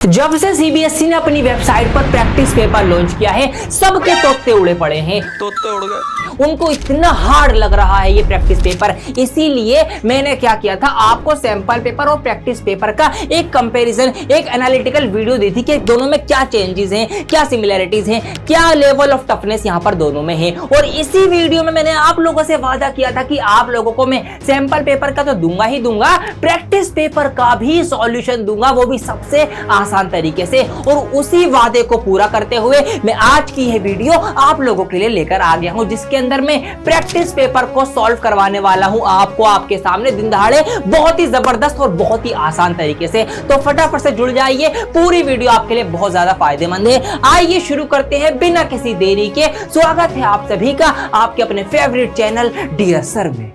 जब से सीबीएसई ने अपनी वेबसाइट पर प्रैक्टिस पेपर लॉन्च किया है, सबके तोते उड़े पड़े हैं। तोते उड़ गए। उनको इतना हार्ड लग रहा है ये प्रैक्टिस पेपर, इसीलिए मैंने क्या किया था, आपको सैंपल पेपर और प्रैक्टिस पेपर का एक कंपैरिजन, एक एनालिटिकल वीडियो दी थी कि दोनों में क्या चेंजेस हैं, क्या सिमिलरिटीज हैं, क्या लेवल ऑफ टफनेस यहाँ पर दोनों में है। और इसी वीडियो में मैंने आप लोगों से वादा किया था कि आप लोगों को मैं सैंपल पेपर का तो दूंगा ही दूंगा, प्रैक्टिस पेपर का भी सॉल्यूशन दूंगा, वो भी सबसे आसान तरीके से। और उसी वादे को पूरा करते हुए मैं आज की यह वीडियो आप लोगों के लिए लेकर आ गया हूं, जिसके अंदर मैं प्रैक्टिस पेपर को सॉल्व करवाने वाला हूं आपको, आपके सामने दिन दहाड़े, बहुत ही जबरदस्त और बहुत ही आसान तरीके से। तो फटाफट से जुड़ जाइए, पूरी वीडियो आपके लिए बहुत ज्यादा फायदेमंद है। आइए शुरू करते हैं बिना किसी देरी के। स्वागत है आप सभी का आपके अपने फेवरेट चैनल डियर सर में।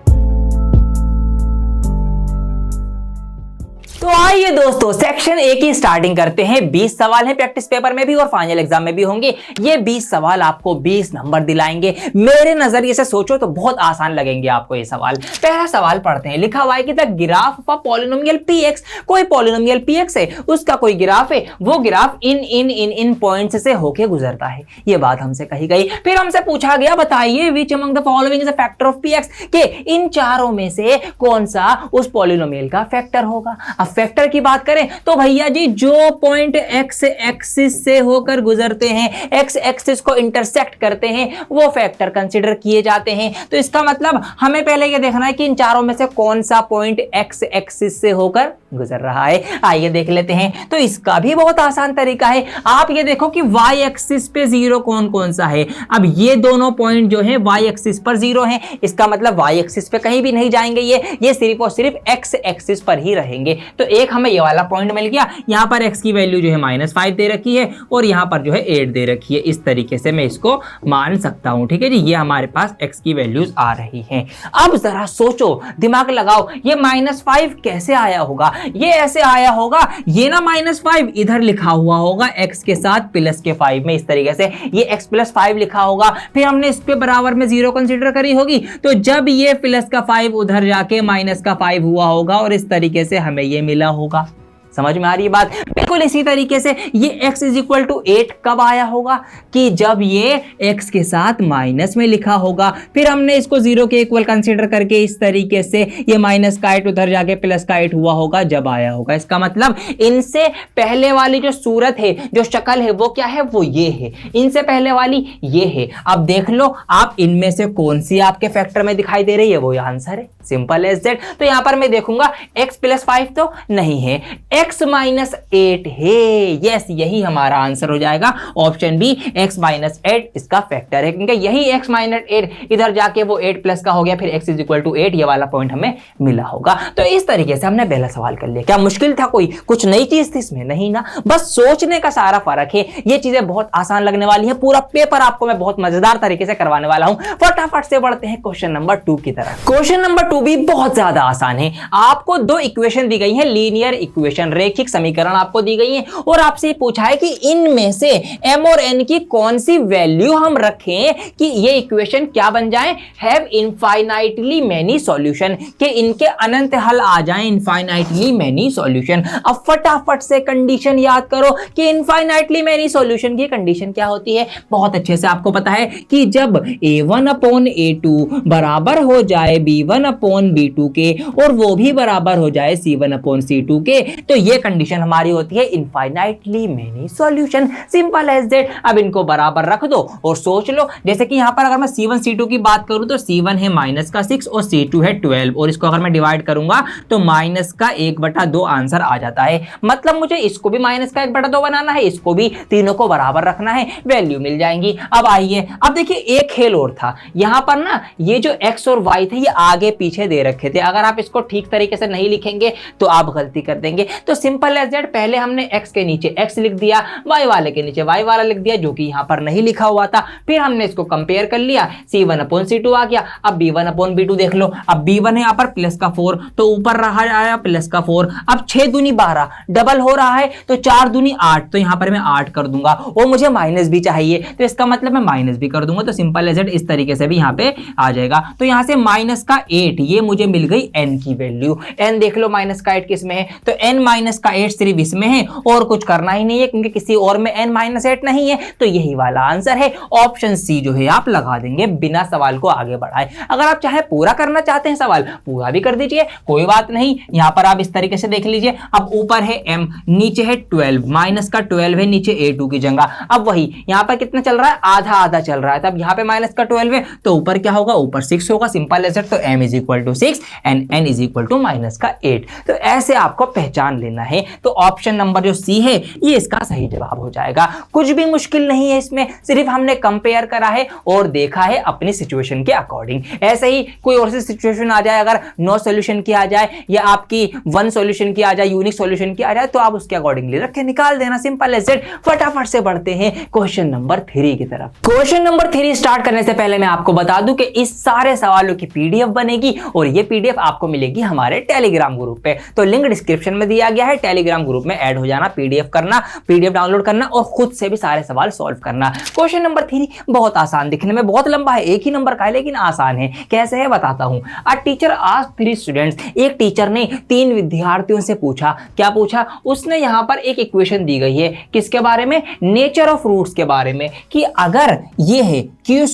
तो आइए दोस्तों, सेक्शन ए की स्टार्टिंग करते हैं। 20 सवाल हैं प्रैक्टिस पेपर में भी और फाइनल एग्जाम में भी होंगे। ये 20 सवाल आपको 20 नंबर दिलाएंगे। मेरे नजरिए से सोचो तो बहुत आसान लगेंगे आपको ये सवाल। पहला सवाल पढ़ते हैं। लिखा हुआ है कि the graph of polynomial px, कोई पॉलिनोमियल px है, उसका कोई ग्राफ है, वो ग्राफ इन पॉइंट्स से होके गुजरता है। ये बात हमसे कही गई। फिर हमसे पूछा गया, बताइए which among the following is a factor of px, के इन चारों में से कौन सा उस पॉलिनोमियल का फैक्टर होगा। फैक्टर की बात करें तो भैया जी, जो पॉइंट एक्स एक्सिस से होकर गुजरते हैं, एक्स एक्सिस को इंटरसेक्ट करते हैं, वो फैक्टर कंसीडर किए जाते हैं। तो इसका मतलब हमें पहले ये देखना है कि इन चारों में से कौन सा पॉइंट एक्स एक्सिस से होकर गुजर रहा है। आइए देख लेते हैं। तो इसका भी बहुत आसान तरीका है। आप ये देखो कि वाई एक्सिस पे जीरो कौन कौन सा है। अब ये दोनों पॉइंट जो है वाई एक्सिस पर जीरो है, इसका मतलब वाई एक्सिस पे कहीं भी नहीं जाएंगे, ये सिर्फ और सिर्फ एक्स एक्सिस पर ही रहेंगे। तो एक हमें ये वाला पॉइंट मिल गया। यहां पर x की वैल्यू जो है -5 दे रखी है और यहां पर जो है 8 दे रखी है। इस तरीके से मैं इसको मान सकता हूं। ठीक है जी, ये हमारे पास x की वैल्यूज आ रही हैं। अब जरा सोचो, दिमाग लगाओ, ये -5 कैसे आया होगा। ये ऐसे आया होगा, ये ना -5 इधर लिखा हुआ होगा x के साथ प्लस के 5 में, इस तरीके से ये x + 5 लिखा होगा। फिर हमने इस पे बराबर में 0 कंसीडर करी होगी, तो जब ये प्लस का 5 उधर जाके माइनस का 5 हुआ होगा और इस तरीके से हमें ये मिला होगा। समझ में आ रही है बात। बिल्कुल इसी तरीके से ये x = 8 कब आया होगा, कि जब ये x के साथ माइनस में लिखा होगा। फिर हमने इसको 0 के इक्वल कंसीडर करके इस तरीके से ये माइनस का 8 उधर जाके प्लस का 8 हुआ होगा, जब आया होगा। इसका मतलब इनसे पहले वाली जो सूरत है, जो शक्ल है, वो क्या है, वो ये है। इनसे पहले वाली ये है। अब देख लो आप, इनमें से कौन सी आपके फैक्टर में दिखाई दे रही है, वो आंसर है, सिंपल एज दैट। तो यहां पर मैं देखूंगा x + 5 तो नहीं है, x - 8 है। यस, यही हमारा आंसर हो जाएगा, ऑप्शन बी, x - 8 इसका फैक्टर है, क्योंकि यही x - 8 इधर जाके वो 8 प्लस का हो गया, फिर x = 8 ये वाला पॉइंट हमें मिला होगा। तो इस तरीके से हमने पहला सवाल कर लिया। क्या मुश्किल था, कोई कुछ नई चीज थी इसमें? नहीं ना, बस सोचने का सारा फर्क है। ये चीजें बहुत आसान लगने वाली है। पूरा पेपर आपको मैं बहुत मजेदार तरीके से करवाने वाला हूं। फटाफट से बढ़ते हैं क्वेश्चन नंबर 2 की तरफ। क्वेश्चन नंबर 2 भी बहुत ज्यादा आसान है। आपको दो इक्वेशन दी गई है, लीनियर इक्वेशन, रेखिक समीकरण आपको दी गई है, और आपसे पूछा है कि इनमें से m और n की कौन सी वैल्यू हम रखें कि ये इक्वेशन क्या बन जाए, हैव इनफाइनाइटली मेनी सॉल्यूशन, कि इनके अनंत हल आ जाएं, इनफाइनाइटली मेनी सॉल्यूशन। अब फटाफट से कंडीशन याद करो कि इनफाइनाइटली मेनी सॉल्यूशन की कंडीशन क्या होती है। बहुत अच्छे से आपको पता है कि जब a1/a2 बराबर हो जाए b1/b2 के, और वो भी बराबर हो जाए c1/c2 के, तो ये कंडीशन हमारी होती है infinitely many solution. Simple as that. अब इनको बराबर रख दो और सोच लो, जैसे कि यहां पर अगर मैं c1 c2 की बात करूं तो c1 है -6 और c2 है 12, और इसको अगर मैं डिवाइड करूंगा तो -1/2 आंसर आ जाता है। मतलब मुझे इसको भी -1/2 बनाना है, इसको भी, तीनों को बराबर रखना है, वैल्यू मिल जाएंगी। अब आइए, अब देखिए एक खेल और था यहां पर ना, ये जो x और y थे ये आगे पीछे दे रखे थे। अगर आप इसको ठीक तरीके से नहीं लिखेंगे तो आप गलती कर देंगे। तो सिंपल एज दैट, पहले हमने x के नीचे x लिख दिया, y वाले के नीचे y वाला लिख दिया, जो कि यहां पर नहीं लिखा हुआ था। फिर हमने इसको कंपेयर कर लिया, c1/c2 आ गया। अब b1/b2 देख लो। अब b1 है यहां पर +4, तो ऊपर रहा आया +4। अब 6 दूनी 12 डबल हो रहा है, तो 4 दूनी 8, तो यहां पर मैं 8 कर दूंगा, और मुझे माइनस भी चाहिए, तो इसका मतलब मैं माइनस भी कर दूंगा। तो सिंपल एज दैट इस तरीके से भी यहां पे आ जाएगा। तो यहां से -8 ये मुझे मिल गई n की वैल्यू। n देख लो, -8 किस में है, तो n - 8 सिर्फ इसमें है, और कुछ करना ही नहीं है क्योंकि किसी और में n-8 नहीं है, तो यही वाला आंसर है ऑप्शन सी जो है आप लगा देंगे बिना सवाल को आगे बढ़ाए। अगर आप चाहे पूरा करना चाहते हैं सवाल पूरा भी कर दीजिए, कोई बात नहीं। यहां पर आप इस तरीके से देख लीजिए, अब ऊपर है m, नीचे है 12, माइनस का 12 है नीचे a2 की जगह। अब वही यहां पर कितना चल रहा है, आधा आधा चल रहा है, तब यहां पे माइनस का 12 है तो ऊपर क्या होगा, ऊपर 6 होगा, सिंपल एज इट। तो m is equal to 6 and n is equal to minus का 8। तो ऐसे आपको पहचान लेना है। तो ऑप्शन नंबर जो सी है ये इसका सही जवाब हो जाएगा। कुछ भी मुश्किल नहीं है इसमें, सिर्फ हमने कंपेयर करा है और देखा है अपनी सिचुएशन के अकॉर्डिंग। ऐसे ही कोई और सी सिचुएशन आ जाए, अगर नो सॉल्यूशन की आ जाए या आपकी वन सॉल्यूशन की आ जाए, यूनिक सॉल्यूशन की आ जाए, तो आप उसके अकॉर्डिंगली रख के निकाल देना, सिंपल एज इट। फटाफट से बढ़ते हैं क्वेश्चन नंबर 3 की तरफ। क्वेश्चन नंबर 3 स्टार्ट करने से पहले मैं आपको बता दूं कि इस सारे सवालों की पीडीएफ बनेगी और ये पीडीएफ आपको मिलेगी हमारे टेलीग्राम ग्रुप पे। तो लिंक डिस्क्रिप्शन में दिया गया है, टेलीग्राम ग्रुप में ऐड हो जाना, पीडीएफ करना, पीडीएफ डाउनलोड करना और खुद से भी सारे सवाल सॉल्व करना। क्वेश्चन नंबर 3 बहुत आसान, दिखने में बहुत लंबा है, एक ही नंबर का है लेकिन आसान है। कैसे है बताता हूं। अ टीचर आस्क्ड 3 स्टूडेंट्स, एक टीचर ने 3 विद्यार्थियों से पूछा। क्या पूछा उसने, यहां पर एक इक्वेशन दी गई है किसके बारे में, नेचर ऑफ रूट्स के बारे में, कि अगर ये है q²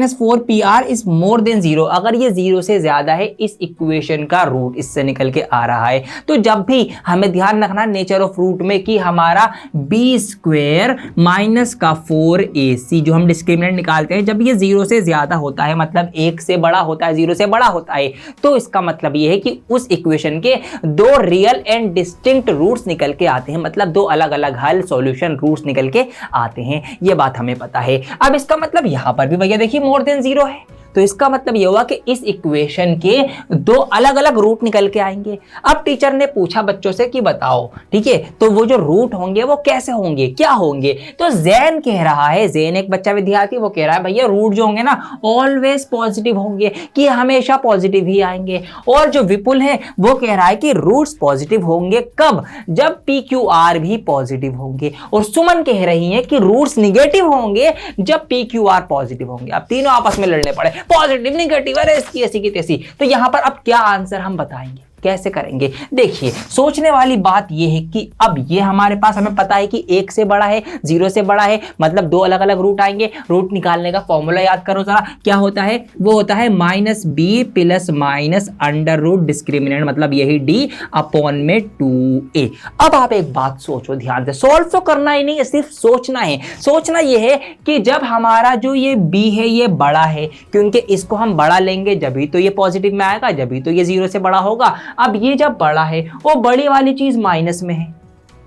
- 4pr is more than 0, अगर ये 0 से ज्यादा है, इस इक्वेशन का रूट इससे निकल के आ रहा है। तो जब भी हमें ध्यान रखना नेचर ऑफ रूट में कि हमारा b² माइनस का 4ac जो हम डिस्क्रिमिनेंट निकालते हैं, जब ये 0 से ज्यादा होता है, मतलब 1 से बड़ा होता है, 0 से बड़ा होता है, तो इसका मतलब ये है कि उस इक्वेशन के 2 रियल एंड डिस्टिंक्ट रूट्स निकल के आते हैं, मतलब 2 अलग अलग हल सॉल्यूशन रूट्स निकल के आते हैं। ये बात हमें पता है। अब इसका मतलब यहां पर भी भैया देखिए मोर देन 0 है, तो इसका मतलब यह हुआ कि इस इक्वेशन के 2 अलग अलग रूट निकल के आएंगे। अब टीचर ने पूछा बच्चों से कि बताओ, ठीक है, तो वो जो रूट होंगे वो कैसे होंगे, क्या होंगे। तो जैन कह रहा है, जैन एक बच्चा विद्यार्थी, वो कह रहा है भैया रूट जो होंगे ना ऑलवेज पॉजिटिव होंगे, कि हमेशा पॉजिटिव ही आएंगे। और जो विपुल है वो कह रहा है कि रूट्स पॉजिटिव होंगे कब, जब PQR भी पॉजिटिव होंगे। और सुमन कह रही है कि रूट्स निगेटिव होंगे जब PQR पॉजिटिव होंगे। अब तीनों आपस में लड़ने पड़े, पॉजिटिव निगेटिव, अरे इसकी ऐसी की तैसी। तो यहां पर अब क्या आंसर हम बताएंगे, कैसे करेंगे। देखिए सोचने वाली बात यह है कि अब ये हमारे पास हमें पता है कि 1 से बड़ा है, 0 से बड़ा है, मतलब 2 अलग अलग रूट आएंगे। रूट निकालने का फॉर्मूला याद करो जरा, क्या होता है, वो होता है -b plus minus under root discriminant, मतलब यही d अपॉन में 2a। अब आप एक बात सोचो ध्यान से, सॉल्व तो करना ही नहीं है, सिर्फ सोचना है। सोचना यह है कि जब हमारा जो ये b है ये बड़ा है, क्योंकि इसको हम बड़ा लेंगे जब ही तो ये पॉजिटिव में आएगा, जब ही तो ये 0 से बड़ा होगा। अब ये जब बड़ा है, वो बड़ी वाली चीज माइनस में है,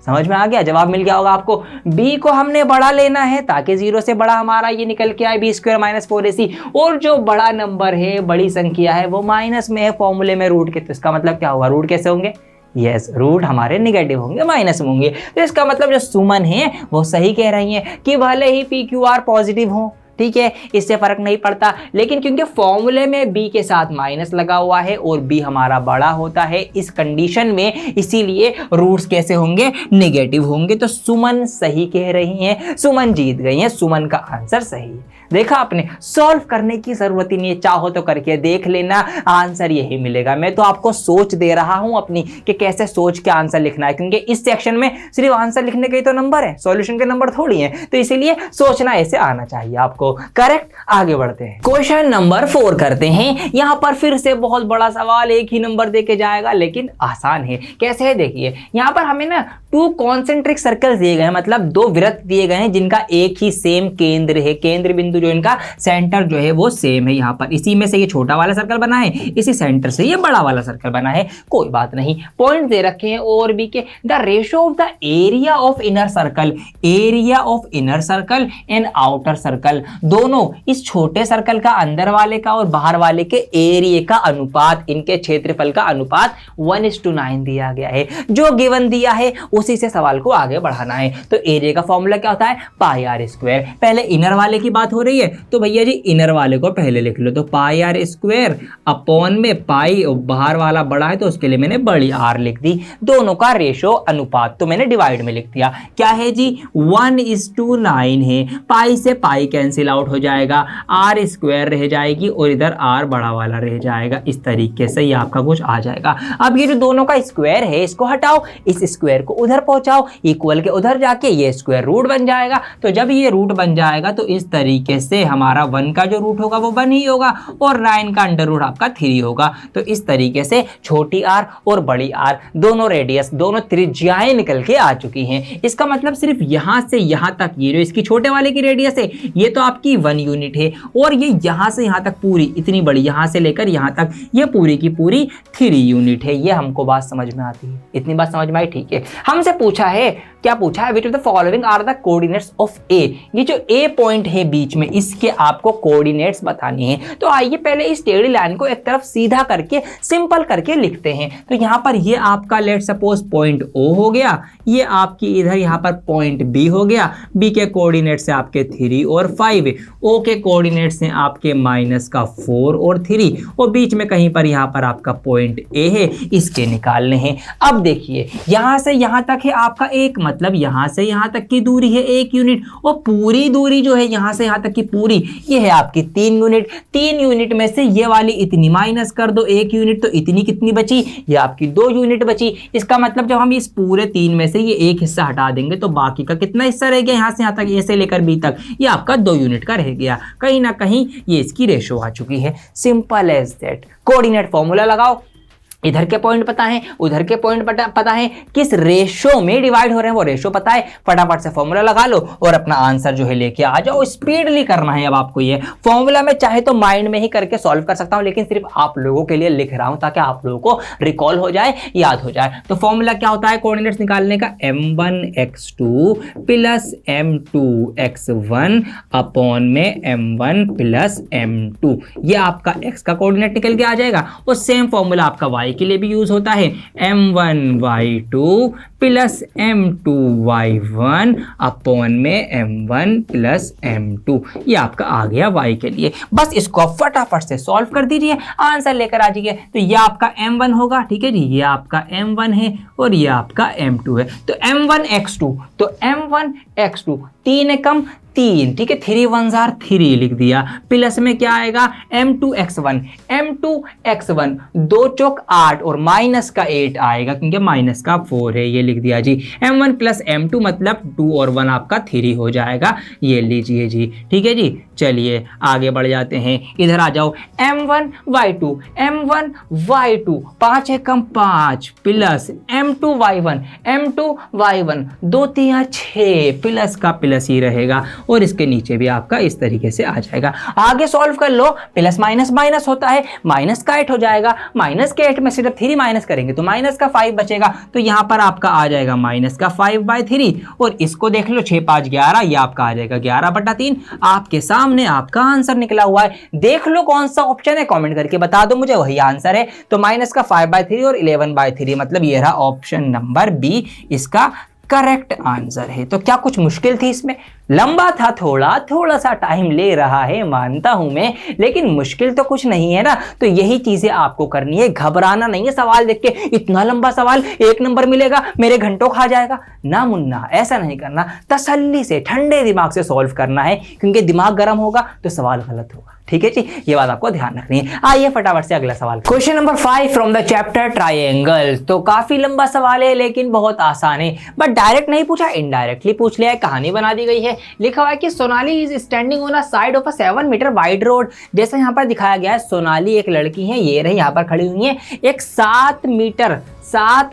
समझ में आ गया, जवाब मिल गया होगा आपको। b को हमने बड़ा लेना है ताकि 0 से बड़ा हमारा ये निकल के आए b² - 4ac, और जो बड़ा नंबर है, बड़ी संख्या है, वो माइनस में है फॉर्मूले में रूट के। तो इसका मतलब क्या होगा, रूट कैसे होंगे, यस, रूट हमारे निगेटिव होंगे, माइनस में होंगे। तो इसका मतलब जो सुमन है वो सही कह रही है कि भले ही PQR पॉजिटिव हो, ठीक है, इससे फर्क नहीं पड़ता, लेकिन क्योंकि फॉर्मूले में b के साथ माइनस लगा हुआ है और b हमारा बड़ा होता है इस कंडीशन में, इसीलिए रूट्स कैसे होंगे, नेगेटिव होंगे। तो सुमन सही कह रही हैं, सुमन जीत गई हैं, सुमन का आंसर सही है। देखा आपने, सॉल्व करने की जरूरत ही नहीं है, चाहो तो करके देख लेना, आंसर यही मिलेगा। मैं तो आपको सोच दे रहा हूं अपनी कि कैसे सोच के आंसर लिखना है, क्योंकि इस सेक्शन में सिर्फ आंसर लिखने के ही तो नंबर है, सॉल्यूशन के नंबर थोड़ी है, तो इसीलिए सोचना ऐसे आना चाहिए आपको। करेक्ट, आगे बढ़ते हैं, क्वेश्चन नंबर 4 करते हैं। यहां पर फिर से बहुत बड़ा सवाल, एक ही नंबर देके जाएगा लेकिन आसान है। कैसे है देखिए, यहां पर हमें ना 2 कॉन्सेंट्रिक सर्कल दिए गए हैं, मतलब 2 वृत्त दिए गए हैं जिनका एक ही सेम केंद्र है, केंद्र बिंदु जो इनका सेंटर जो है वो सेम है। यहाँ पर इसी में से ये छोटा वाला सर्कल बना है, इसी सेंटर से ये बड़ा वाला सर्कल बना है, कोई बात नहीं। पॉइंट दे रखे हैं और भी के, the ratio of the area of inner circle, area of inner circle and outer circle, दोनों इस छोटे सर्कल का अंदर वाले का और बाहर वाले के एरिया का अनुपात, इनके क्षेत्रफल का अनुपात 1:9 दिया गया है। जो गिवन दिया है उसी से सवाल को आगे बढ़ाना है। तो एरिया का फॉर्मूला क्या होता है, πr²। पहले इनर वाले की बात हो रही है तो भैया जी इनर वाले को पहले लिख लो, तो πr² अपॉन में पाई, बाहर वाला बड़ा है तो उसके लिए मैंने बड़ी r लिख दी। दोनों का रेशो अनुपात तो मैंने डिवाइड में लिख दिया, क्या है जी 1:9 है, पाई से पाई कैंसिल कैंसिल आउट हो जाएगा, आर स्क्वायर रह जाएगी और इधर आर बड़ा वाला रह जाएगा। इस तरीके से ये आपका कुछ आ जाएगा। अब ये जो दोनों का स्क्वायर है इसको हटाओ, इस स्क्वायर को उधर पहुंचाओ, इक्वल के उधर जाके ये स्क्वायर रूट बन जाएगा। तो जब ये रूट बन जाएगा तो इस तरीके से हमारा 1 का जो रूट होगा वो 1 ही होगा और 9 का अंडर रूट आपका 3 होगा। तो इस तरीके से छोटी आर और बड़ी आर दोनों रेडियस, दोनों त्रिज्याएं निकल के आ चुकी हैं। इसका मतलब सिर्फ यहां से यहां तक ये जो इसकी छोटे वाले की रेडियस है ये तो आपकी 1 यूनिट है और ये यहां से यहां तक पूरी इतनी बड़ी, यहां से लेकर यहां तक ये पूरी की पूरी 3 यूनिट है। ये हमको बात समझ में आती है, इतनी बात समझ में आई? ठीक है। हमसे पूछा है, क्या पूछा है, which of the following are the coordinates of A. ये जो ए पॉइंट है बीच में इसके आपको कोऑर्डिनेट्स बतानी है। तो आइए पहले इस टेढ़ी लाइन को एक तरफ सीधा करके सिंपल करके लिखते हैं। तो यहां पर ये आपका लेट सपोज पॉइंट ओ हो गया, ये आपकी इधर यहां पर पॉइंट बी हो गया, बी के कोऑर्डिनेट्स है आपके 3 और 5, ओ के कोऑर्डिनेट्स हैं आपके -4 और 3 और बीच में कहीं पर यहां पर आपका पॉइंट ए है, इसके निकालने हैं। अब देखिए यहां से यहां तक है आपका एक, मतलब यहां से यहां तक की दूरी है 1 यूनिट और पूरी दूरी जो है यहां से यहां तक की पूरी ये है आपकी 3 यूनिट। 3 यूनिट में से ये वाली इतनी माइनस कर दो 1 यूनिट, तो इतनी कितनी बची, ये आपकी 2 यूनिट बची। इसका मतलब जब हम इस पूरे 3 में से ये एक हिस्सा हटा देंगे तो बाकी का कितना हिस्सा रह गया, यहां से यहां तक ए से लेकर बी तक ये आपका 2 यूनिट का रह गया। कहीं ना कहीं ये इसकी रेशो आ चुकी है। Simple as that. Coordinate formula लगाओ, इधर के पॉइंट पता है, उधर के पॉइंट पता है, किस रेशो में डिवाइड हो रहे हैं वो रेशो पता है, फटाफट से फॉर्मूला लगा लो और अपना आंसर जो है लेके आ जाओ। स्पीडली करना है अब आपको। ये फॉर्मूला में चाहे तो माइंड में ही करके सॉल्व कर सकता हूं, लेकिन सिर्फ आप लोगों के लिए लिख रहा हूं ताकि आप लोगों को रिकॉल हो जाए, याद हो जाए। तो फॉर्मूला क्या होता है कोऑर्डिनेट्स निकालने का, m1x2 प्लस m2x1 अपॉन में m1 प्लस m2। ये आपका x का कोऑर्डिनेट निकल के आ जाएगा और सेम फॉर्मूला आपका y के लिए भी यूज होता है, m1y2 प्लस m2y1 अपॉन में m1 प्लस m2। ये आपका आ गया y के लिए। बस इसको फटाफट से सॉल्व कर दीजिए, आंसर लेकर आ जाइए। तो ये आपका m1 होगा, ठीक है जी, ये आपका m1 है और ये आपका m2 है। तो m1x2, तो m1x2 3 एकम 3, ठीक है, 3 1s are 3 लिख दिया। प्लस में क्या आएगा m2x1, m2x1 2 चौक 8 और माइनस का 8 आएगा क्योंकि माइनस का 4 है, ये लिख दिया जी। m1 प्लस m2 मतलब 2 और 1 आपका 3 हो जाएगा, ये लीजिए जी, ठीक है जी। चलिए आगे बढ़ जाते हैं, इधर आ जाओ। m1y2, m1y2 5 एकम 5 प्लस m2y1, m2y1 2 3 6 प्लस का प्लस ही रहेगा और इसके नीचे भी आपका इस तरीके से आ जाएगा। आगे सॉल्व कर लो, प्लस माइनस माइनस होता है, माइनस का 8 हो जाएगा, माइनस के 8 में सिर्फ 3 माइनस करेंगे तो माइनस का 5 बचेगा। तो यहां पर आपका आ जाएगा माइनस का 5/3 और इसको देख लो 6 5 11, ये आपका आ जाएगा 11/3। आपके सामने आपका आंसर निकला हुआ है। देख लो कौन सा ऑप्शन है, कमेंट करके बता दो मुझे, वही आंसर है। तो माइनस का 5/3 और 11/3 मतलब ये रहा ऑप्शन नंबर बी इसका करेक्ट आंसर है। तो क्या कुछ मुश्किल थी इसमें? लंबा था, थोड़ा सा टाइम ले रहा है मानता हूं मैं, लेकिन मुश्किल तो कुछ नहीं है ना। तो यही चीजें आपको करनी है, घबराना नहीं है सवाल देख के। इतना लंबा सवाल 1 नंबर मिलेगा, मेरे घंटों खा जाएगा ना मुन्ना, ऐसा नहीं करना। तसल्ली से ठंडे दिमाग से सॉल्व करना है, क्योंकि दिमाग गर्म होगा तो सवाल गलत होगा, ठीक है जी, ये बात आपको ध्यान रखनी है। आइए फटाफट से अगला सवाल, question number 5 from the chapter triangle. तो काफी लंबा सवाल है लेकिन बहुत आसान है, बट डायरेक्ट नहीं पूछा, इनडायरेक्टली पूछ लिया है, कहानी बना दी गई है। लिखा हुआ है कि Sonali is standing on a side of a 7 metre wide road. जैसे यहाँ पर दिखाया गया है, सोनाली एक लड़की है, ये रही यहाँ पर खड़ी हुई है, एक 7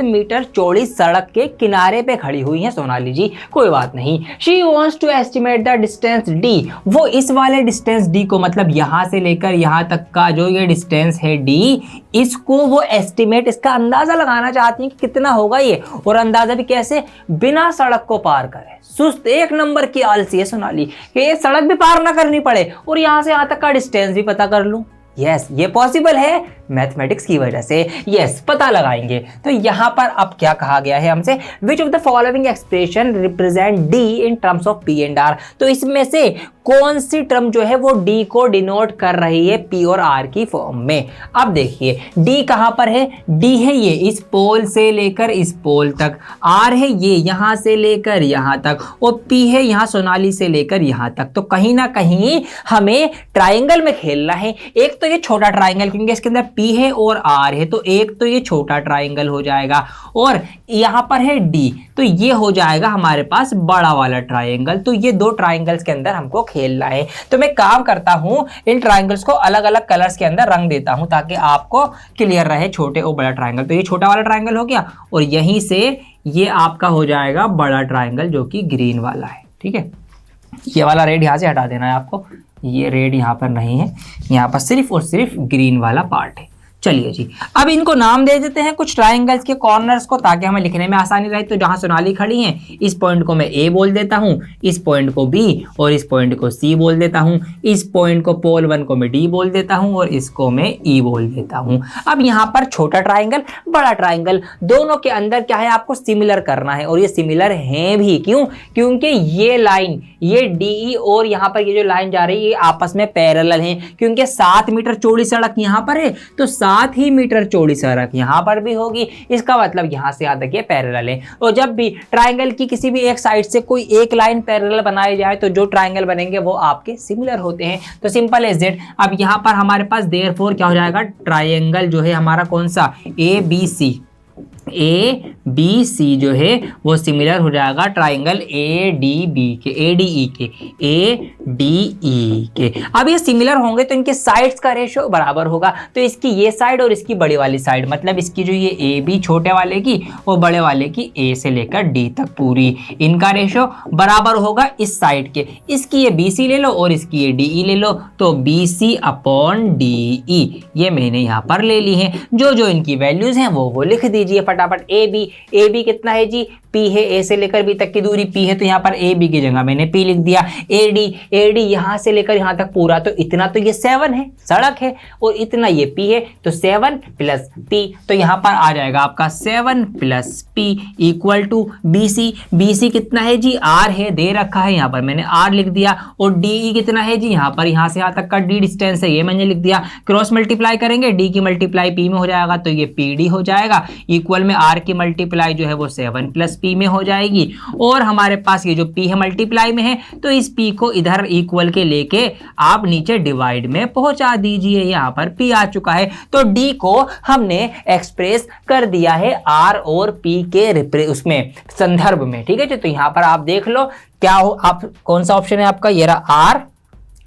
मीटर चौड़ी सड़क के किनारे पे खड़ी हुई है सोनाली जी, कोई बात नहीं। She wants to estimate the distance D. वो इस वाले डिस्टेंस डी को, मतलब यहां से लेकर यहां तक का जो ये डिस्टेंस है डी, इसको वो एस्टिमेट, इसका अंदाजा लगाना चाहती है कि कितना होगा ये। और अंदाजा भी कैसे, बिना सड़क को पार करे। सुस्त, 1 नंबर की आलसी है सोनाली कि ये सड़क भी पार ना करनी पड़े और यहां से यहां तक का डिस्टेंस भी पता कर लूं। यस, ये पॉसिबल है, मैथमेटिक्स की वजह से। यस, पता लगाएंगे। तो यहाँ पर अब क्या कहा गया है हमसे, which of the following expression represent D in terms of P and R. तो इसमें से कौन सी टर्म जो है वो डी को डिनोट कर रही है पी और आर की फॉर्म में। अब देखिए डी कहां पर है, डी है ये इस पोल से लेकर इस पोल तक, आर है ये यहां से लेकर यहां तक, और पी है यहां सोनाली से लेकर यहां तक। तो कहीं ना कहीं हमें ट्राइंगल में खेलना है। एक तो ये छोटा ट्राइंगल, क्योंकि इसके अंदर पी है और आर है, तो एक तो ये छोटा ट्राइंगल हो जाएगा, और यहां पर है डी, तो ये हो जाएगा हमारे पास बड़ा वाला ट्राइंगल। तो ये दो ट्राइंगल्स के अंदर हमको खेलना है। तो मैं काम करता हूं, इन ट्राइंगल्स को अलग अलग कलर्स के अंदर रंग देता हूं ताकि आपको क्लियर रहे छोटे और बड़ा ट्राइंगल। तो ये छोटा वाला ट्राइंगल हो गया, और यहीं से ये आपका हो जाएगा बड़ा ट्राइंगल जो कि ग्रीन वाला है। ठीक है, ये वाला रेड यहां से हटा देना है आपको, ये रेड यहां पर नहीं है, यहां पर सिर्फ और सिर्फ ग्रीन वाला पार्ट है। चलिए जी, अब इनको नाम दे देते हैं कुछ ट्राइंगल्स के कॉर्नर्स को, ताकि हमें लिखने में आसानी रहे। तो जहां सोनाली खड़ी है, इस पॉइंट को मैं ए बोल देता हूं, इस पॉइंट को बी, और इस पॉइंट को सी बोल देता हूं, इस पॉइंट को पोल 1 को मैं डी बोल देता हूं, और इसको मैं ई बोल देता हूं। अब यहां पर छोटा ट्राइंगल, बड़ा ट्राइंगल, दोनों के अंदर क्या है, आपको सिमिलर करना है, और ये सिमिलर हैं भी। क्यों? क्योंकि ये लाइन, ये डी और यहां पर ये जो लाइन जा रही है, ये आपस में पैरेलल हैं। क्योंकि 7 मीटर चौड़ी सड़क यहां पर है, तो 7 ही मीटर चौड़ी सड़क यहां पर भी होगी। इसका मतलब यहां से यहां तक ये पैरेलल है। और जब भी ट्राइंगल की किसी भी एक साइड से कोई एक लाइन पैरेलल बनाई जाए, तो जो ट्राइंगल बनेंगे वो आपके सिमिलर होते हैं। तो सिंपल एज दैट। अब यहां पर हमारे पास देयरफॉर क्या हो जाएगा, ट्राइंगल जो है हमारा कौन सा, A B C, A B C जो है वो सिमिलर हो जाएगा ट्राइंगल ए डी बी के, ए डी ई के, ए डी ई के। अब ये सिमिलर होंगे तो इनके साइड्स का रेशो बराबर होगा। तो इसकी ये साइड और इसकी बड़ी वाली साइड, मतलब इसकी जो ये ए बी छोटे वाले की और बड़े वाले की ए से लेकर डी तक पूरी, इनका रेशो बराबर होगा इस साइड के। इसकी ये बी सी ले लो और इसकी ये डी ई ले लो, तो B C upon D E ये मैंने यहाँ पर ले ली है। जो जो इनकी वैल्यूज हैं वो लिख दीजिए फटाफट। ए बी कितना है जी, पी है, ए से लेकर बी तक की दूरी पी है, तो यहाँ पर ए बी की जगह मैंने पी लिख दिया। ए डी यहां से लेकर यहां तक पूरा, तो इतना तो ये 7 है, सड़क है, और इतना ये पी है, तो 7 प्लस पी, तो यहां पर आ जाएगा आपका 7 plus P equal to B C कितना है जी, आर है, दे रखा है, यहाँ पर मैंने आर लिख दिया। और डी ई कितना है जी, यहाँ पर यहां से यहां तक का डी डिस्टेंस है, ये मैंने लिख दिया। क्रॉस मल्टीप्लाई करेंगे, डी की मल्टीप्लाई पी में हो जाएगा, तो ये पी डी हो जाएगा। इक्वल में आर की मल्टीप्लाई जो है वो 7 प्लस पी में हो जाएगी। और हमारे पास ये जो पी है मल्टीप्लाई में है, तो इस पी को इधर इक्वल के लेके आप नीचे डिवाइड में पहुंचा दीजिए। यहाँ पर पी आ चुका है, तो डी को हमने एक्सप्रेस कर दिया है आर और पी के उसमें संदर्भ में। ठीक है, तो यहाँ पर आप देख लो क्या हो, आप कौन सा ऑप्शन है आपका, ये रहा आर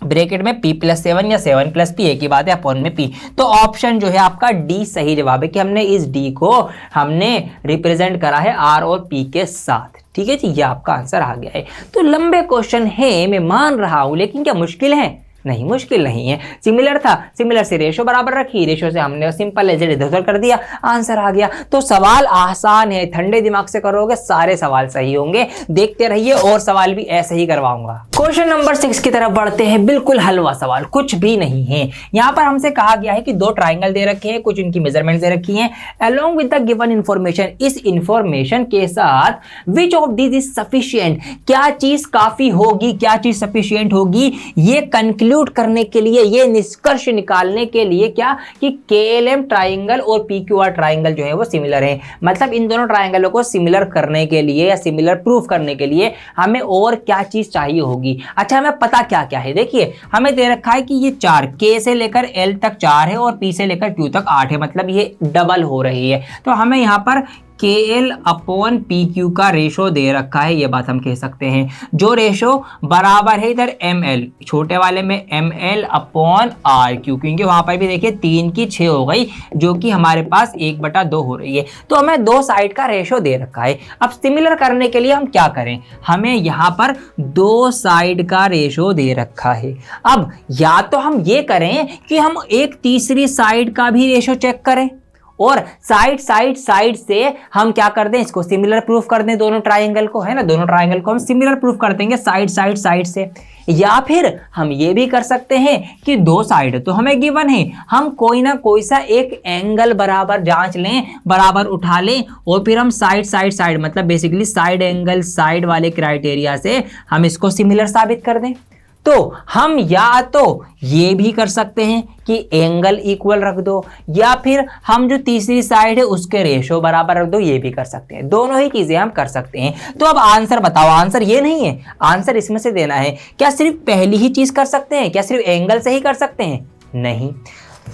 ब्रैकेट में p प्लस 7 या 7 प्लस पी, एक ही बात है, अपॉन में p। तो ऑप्शन जो है आपका डी सही जवाब है कि हमने इस d को हमने रिप्रेजेंट करा है r और p के साथ। ठीक है जी, ये आपका आंसर आ गया है। तो लंबे क्वेश्चन है, मैं मान रहा हूं, लेकिन क्या मुश्किल है? नहीं, मुश्किल नहीं है। सिमिलर था, सिमिलर से रेशो बराबर रखी, रेशो से हमने सिंपल एज इट इज कर दिया, आंसर आ गया। तो सवाल आसान है, ठंडे दिमाग से करोगे सारे सवाल सही होंगे। देखते रहिए, और सवाल भी ऐसे ही करवाऊंगा। क्वेश्चन नंबर 6 की तरफ बढ़ते हैं। बिल्कुल हलवा सवाल, कुछ भी नहीं है। यहाँ पर हमसे कहा गया है कि 2 ट्राइंगल दे रखे हैं, कुछ इनकी मेजरमेंट दे रखी है। Along with the given information, इस इंफॉर्मेशन के साथ which of this is sufficient, क्या चीज काफी होगी, क्या चीज सफिशिएंट होगी, ये कंक्लूड करने के लिए, ये निष्कर्ष निकालने के लिए क्या कि KLM ट्राइंगल और PQR ट्राइंगल जो है वो सिमिलर है। मतलब इन दोनों ट्राइंगलों को सिमिलर करने के लिए या सिमिलर प्रूफ करने के लिए हमें और क्या चीज चाहिए होगी। अच्छा, हमें पता क्या क्या है, देखिए हमें दे रखा है कि ये 4 K से लेकर L तक 4 है और P से लेकर Q तक 8 है, मतलब ये डबल हो रही है। तो हमें यहाँ पर KL अपॉन PQ का रेशो दे रखा है, ये बात हम कह सकते हैं, जो रेशो बराबर है इधर ML, छोटे वाले में ML अपॉन RQ, क्योंकि वहां पर भी देखिए 3 की 6 हो गई, जो कि हमारे पास 1/2 हो रही है। तो हमें 2 साइड का रेशो दे रखा है। अब सिमिलर करने के लिए हम क्या करें, हमें यहाँ पर 2 साइड का रेशो दे रखा है। अब या तो हम ये करें कि हम एक तीसरी साइड का भी रेशो चेक करें, और साइड साइड साइड से हम क्या कर दें, इसको सिमिलर प्रूफ कर दें, दोनों ट्राइंगल को, है ना, दोनों ट्राइंगल को हम सिमिलर प्रूफ कर देंगे साइड साइड साइड से। या फिर हम ये भी कर सकते हैं कि दो साइड तो हमें गिवन है, हम कोई ना कोई सा एक एंगल बराबर जांच लें, बराबर उठा लें, और फिर हम साइड साइड साइड मतलब बेसिकली साइड एंगल साइड वाले क्राइटेरिया से हम इसको सिमिलर साबित कर दें। तो हम या तो ये भी कर सकते हैं कि एंगल इक्वल रख दो, या फिर हम जो तीसरी साइड है उसके रेशो बराबर रख दो, ये भी कर सकते हैं। दोनों ही चीजें हम कर सकते हैं। तो अब आंसर बताओ, आंसर ये नहीं है, आंसर इसमें से देना है। क्या सिर्फ पहली ही चीज कर सकते हैं? क्या सिर्फ एंगल से ही कर सकते हैं? नहीं।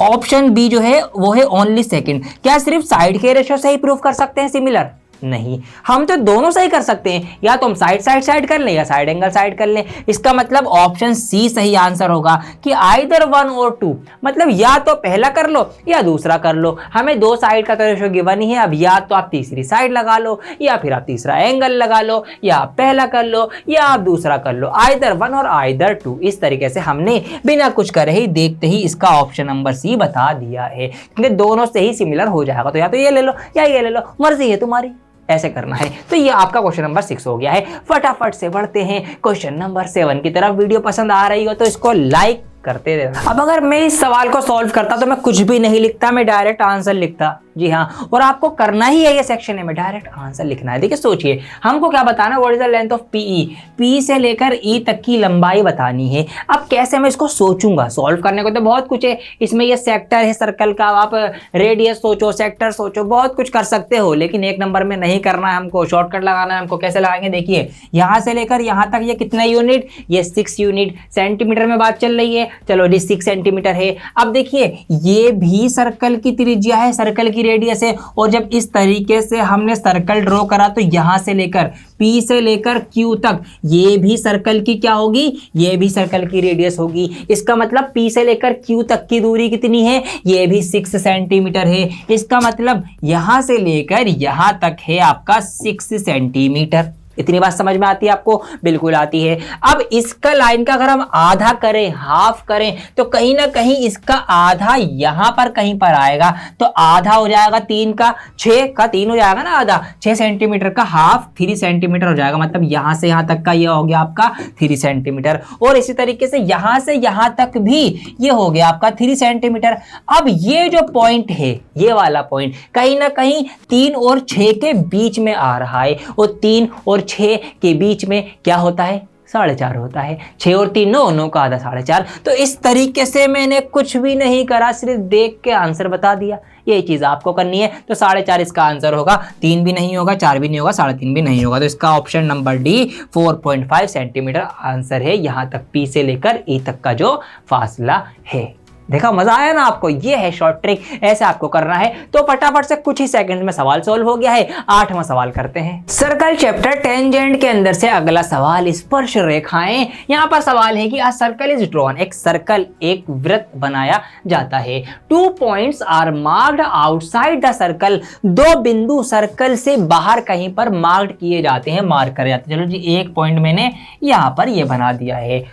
ऑप्शन बी जो है वो है ओनली सेकंड। क्या सिर्फ साइड के रेशो से ही प्रूफ कर सकते हैं सिमिलर? नहीं, हम तो दोनों से ही कर सकते हैं, या तो हम साइड साइड साइड कर लें या साइड एंगल साइड कर लें। इसका मतलब ऑप्शन सी सही आंसर होगा कि आइदर वन और टू, मतलब या तो पहला कर लो या दूसरा कर लो। हमें दो साइड का तो रेशो गिवन ही है, अब या तो आप तीसरी साइड लगा लो, या फिर आप तीसरा एंगल लगा लो, या आप पहला कर लो या आप दूसरा कर लो, आइदर वन और आइदर टू। इस तरीके से हमने बिना कुछ करे ही देखते ही इसका ऑप्शन नंबर सी बता दिया है, क्योंकि दोनों से ही सिमिलर हो जाएगा। तो या तो ये ले लो या ये ले लो, मर्जी है तुम्हारी, ऐसे करना है। तो ये आपका क्वेश्चन नंबर 6 हो गया है। फटाफट से बढ़ते हैं क्वेश्चन नंबर 7 की तरफ। वीडियो पसंद आ रही हो तो इसको लाइक करते रहना। अब अगर मैं इस सवाल को सॉल्व करता तो मैं कुछ भी नहीं लिखता, मैं डायरेक्ट आंसर लिखता। जी हाँ, और आपको करना ही है ये सेक्शन में डायरेक्ट आंसर लिखना है। देखिए सोचिए, हमको क्या बताना, what is the length of PE, P से लेकर ई तक की लंबाई बतानी है। अब कैसे मैं इसको सोचूंगा? सॉल्व करने को तो बहुत कुछ है इसमें, ये सेक्टर है सर्कल का, आप रेडियस सोचो, सेक्टर सोचो, बहुत कुछ कर सकते हो, लेकिन एक नंबर में नहीं करना है हमको, शॉर्टकट लगाना है हमको। कैसे लगाएंगे? देखिए, यहाँ से लेकर यहाँ तक ये कितना यूनिट, ये 6 यूनिट। सेंटीमीटर में बात चल रही है, चलो जी 6 सेंटीमीटर है। अब देखिए, ये भी सर्कल की त्रिज्या है, सर्कल की रेडियस है, और जब इस तरीके से हमने सर्कल ड्रॉ करा तो यहां से लेकर P से लेकर Q तक ये भी सर्कल की क्या होगी, ये भी सर्कल की रेडियस होगी। इसका मतलब P से लेकर Q तक की दूरी कितनी है, ये भी 6 सेंटीमीटर है। इसका मतलब यहां से लेकर यहां तक है आपका 6 सेंटीमीटर। इतनी बात समझ में आती है आपको? बिल्कुल आती है। अब इसका लाइन का अगर हम आधा करें, हाफ करें, तो कहीं ना कहीं इसका आधा यहां पर कहीं पर आएगा, तो आधा हो जाएगा 3 का, 6 का 3 हो जाएगा ना आधा, 6 सेंटीमीटर का हाफ 3 सेंटीमीटर हो जाएगा। मतलब यहां से यहां तक का ये हो गया आपका 3 सेंटीमीटर, और इसी तरीके से यहां तक भी ये हो गया आपका 3 सेंटीमीटर। अब ये जो पॉइंट है, ये वाला पॉइंट कहीं ना कहीं 3 और 6 के बीच में आ रहा है, और 3 और 6 के बीच में क्या होता है, 4.5 होता है। 6 और 3 9 का आधा 4.5। तो इस तरीके से मैंने कुछ भी नहीं करा, सिर्फ देख के आंसर बता दिया। यही चीज आपको करनी है। तो 4.5 इसका आंसर होगा, 3 भी नहीं होगा, 4 भी नहीं होगा, 3.5 भी नहीं होगा। तो इसका option number D 4.5 centimetre answer है, यहां तक पी से लेकर ई तक का जो फासला है। देखा, मजा आया ना आपको? ये है शॉर्ट ट्रिक, ऐसे आपको करना है। तो फटाफट से कुछ ही सेकंड में सवाल सॉल्व हो गया है। 8वां सवाल करते हैं। सर्कल चैप्टर टेंजेंट के अंदर से अगला सवाल, स्पर्श रेखाएं। यहाँ पर सवाल है कि अ सर्कल इज ड्रॉन, एक सर्कल, एक वृत्त बनाया जाता है। 2 points are marked outside the circle, 2 बिंदु सर्कल से बाहर कहीं पर मार्क्ड किए जाते हैं, मार्क करे जाते हैं। चलो जी, एक पॉइंट मैंने यहाँ पर ये बना दिया है,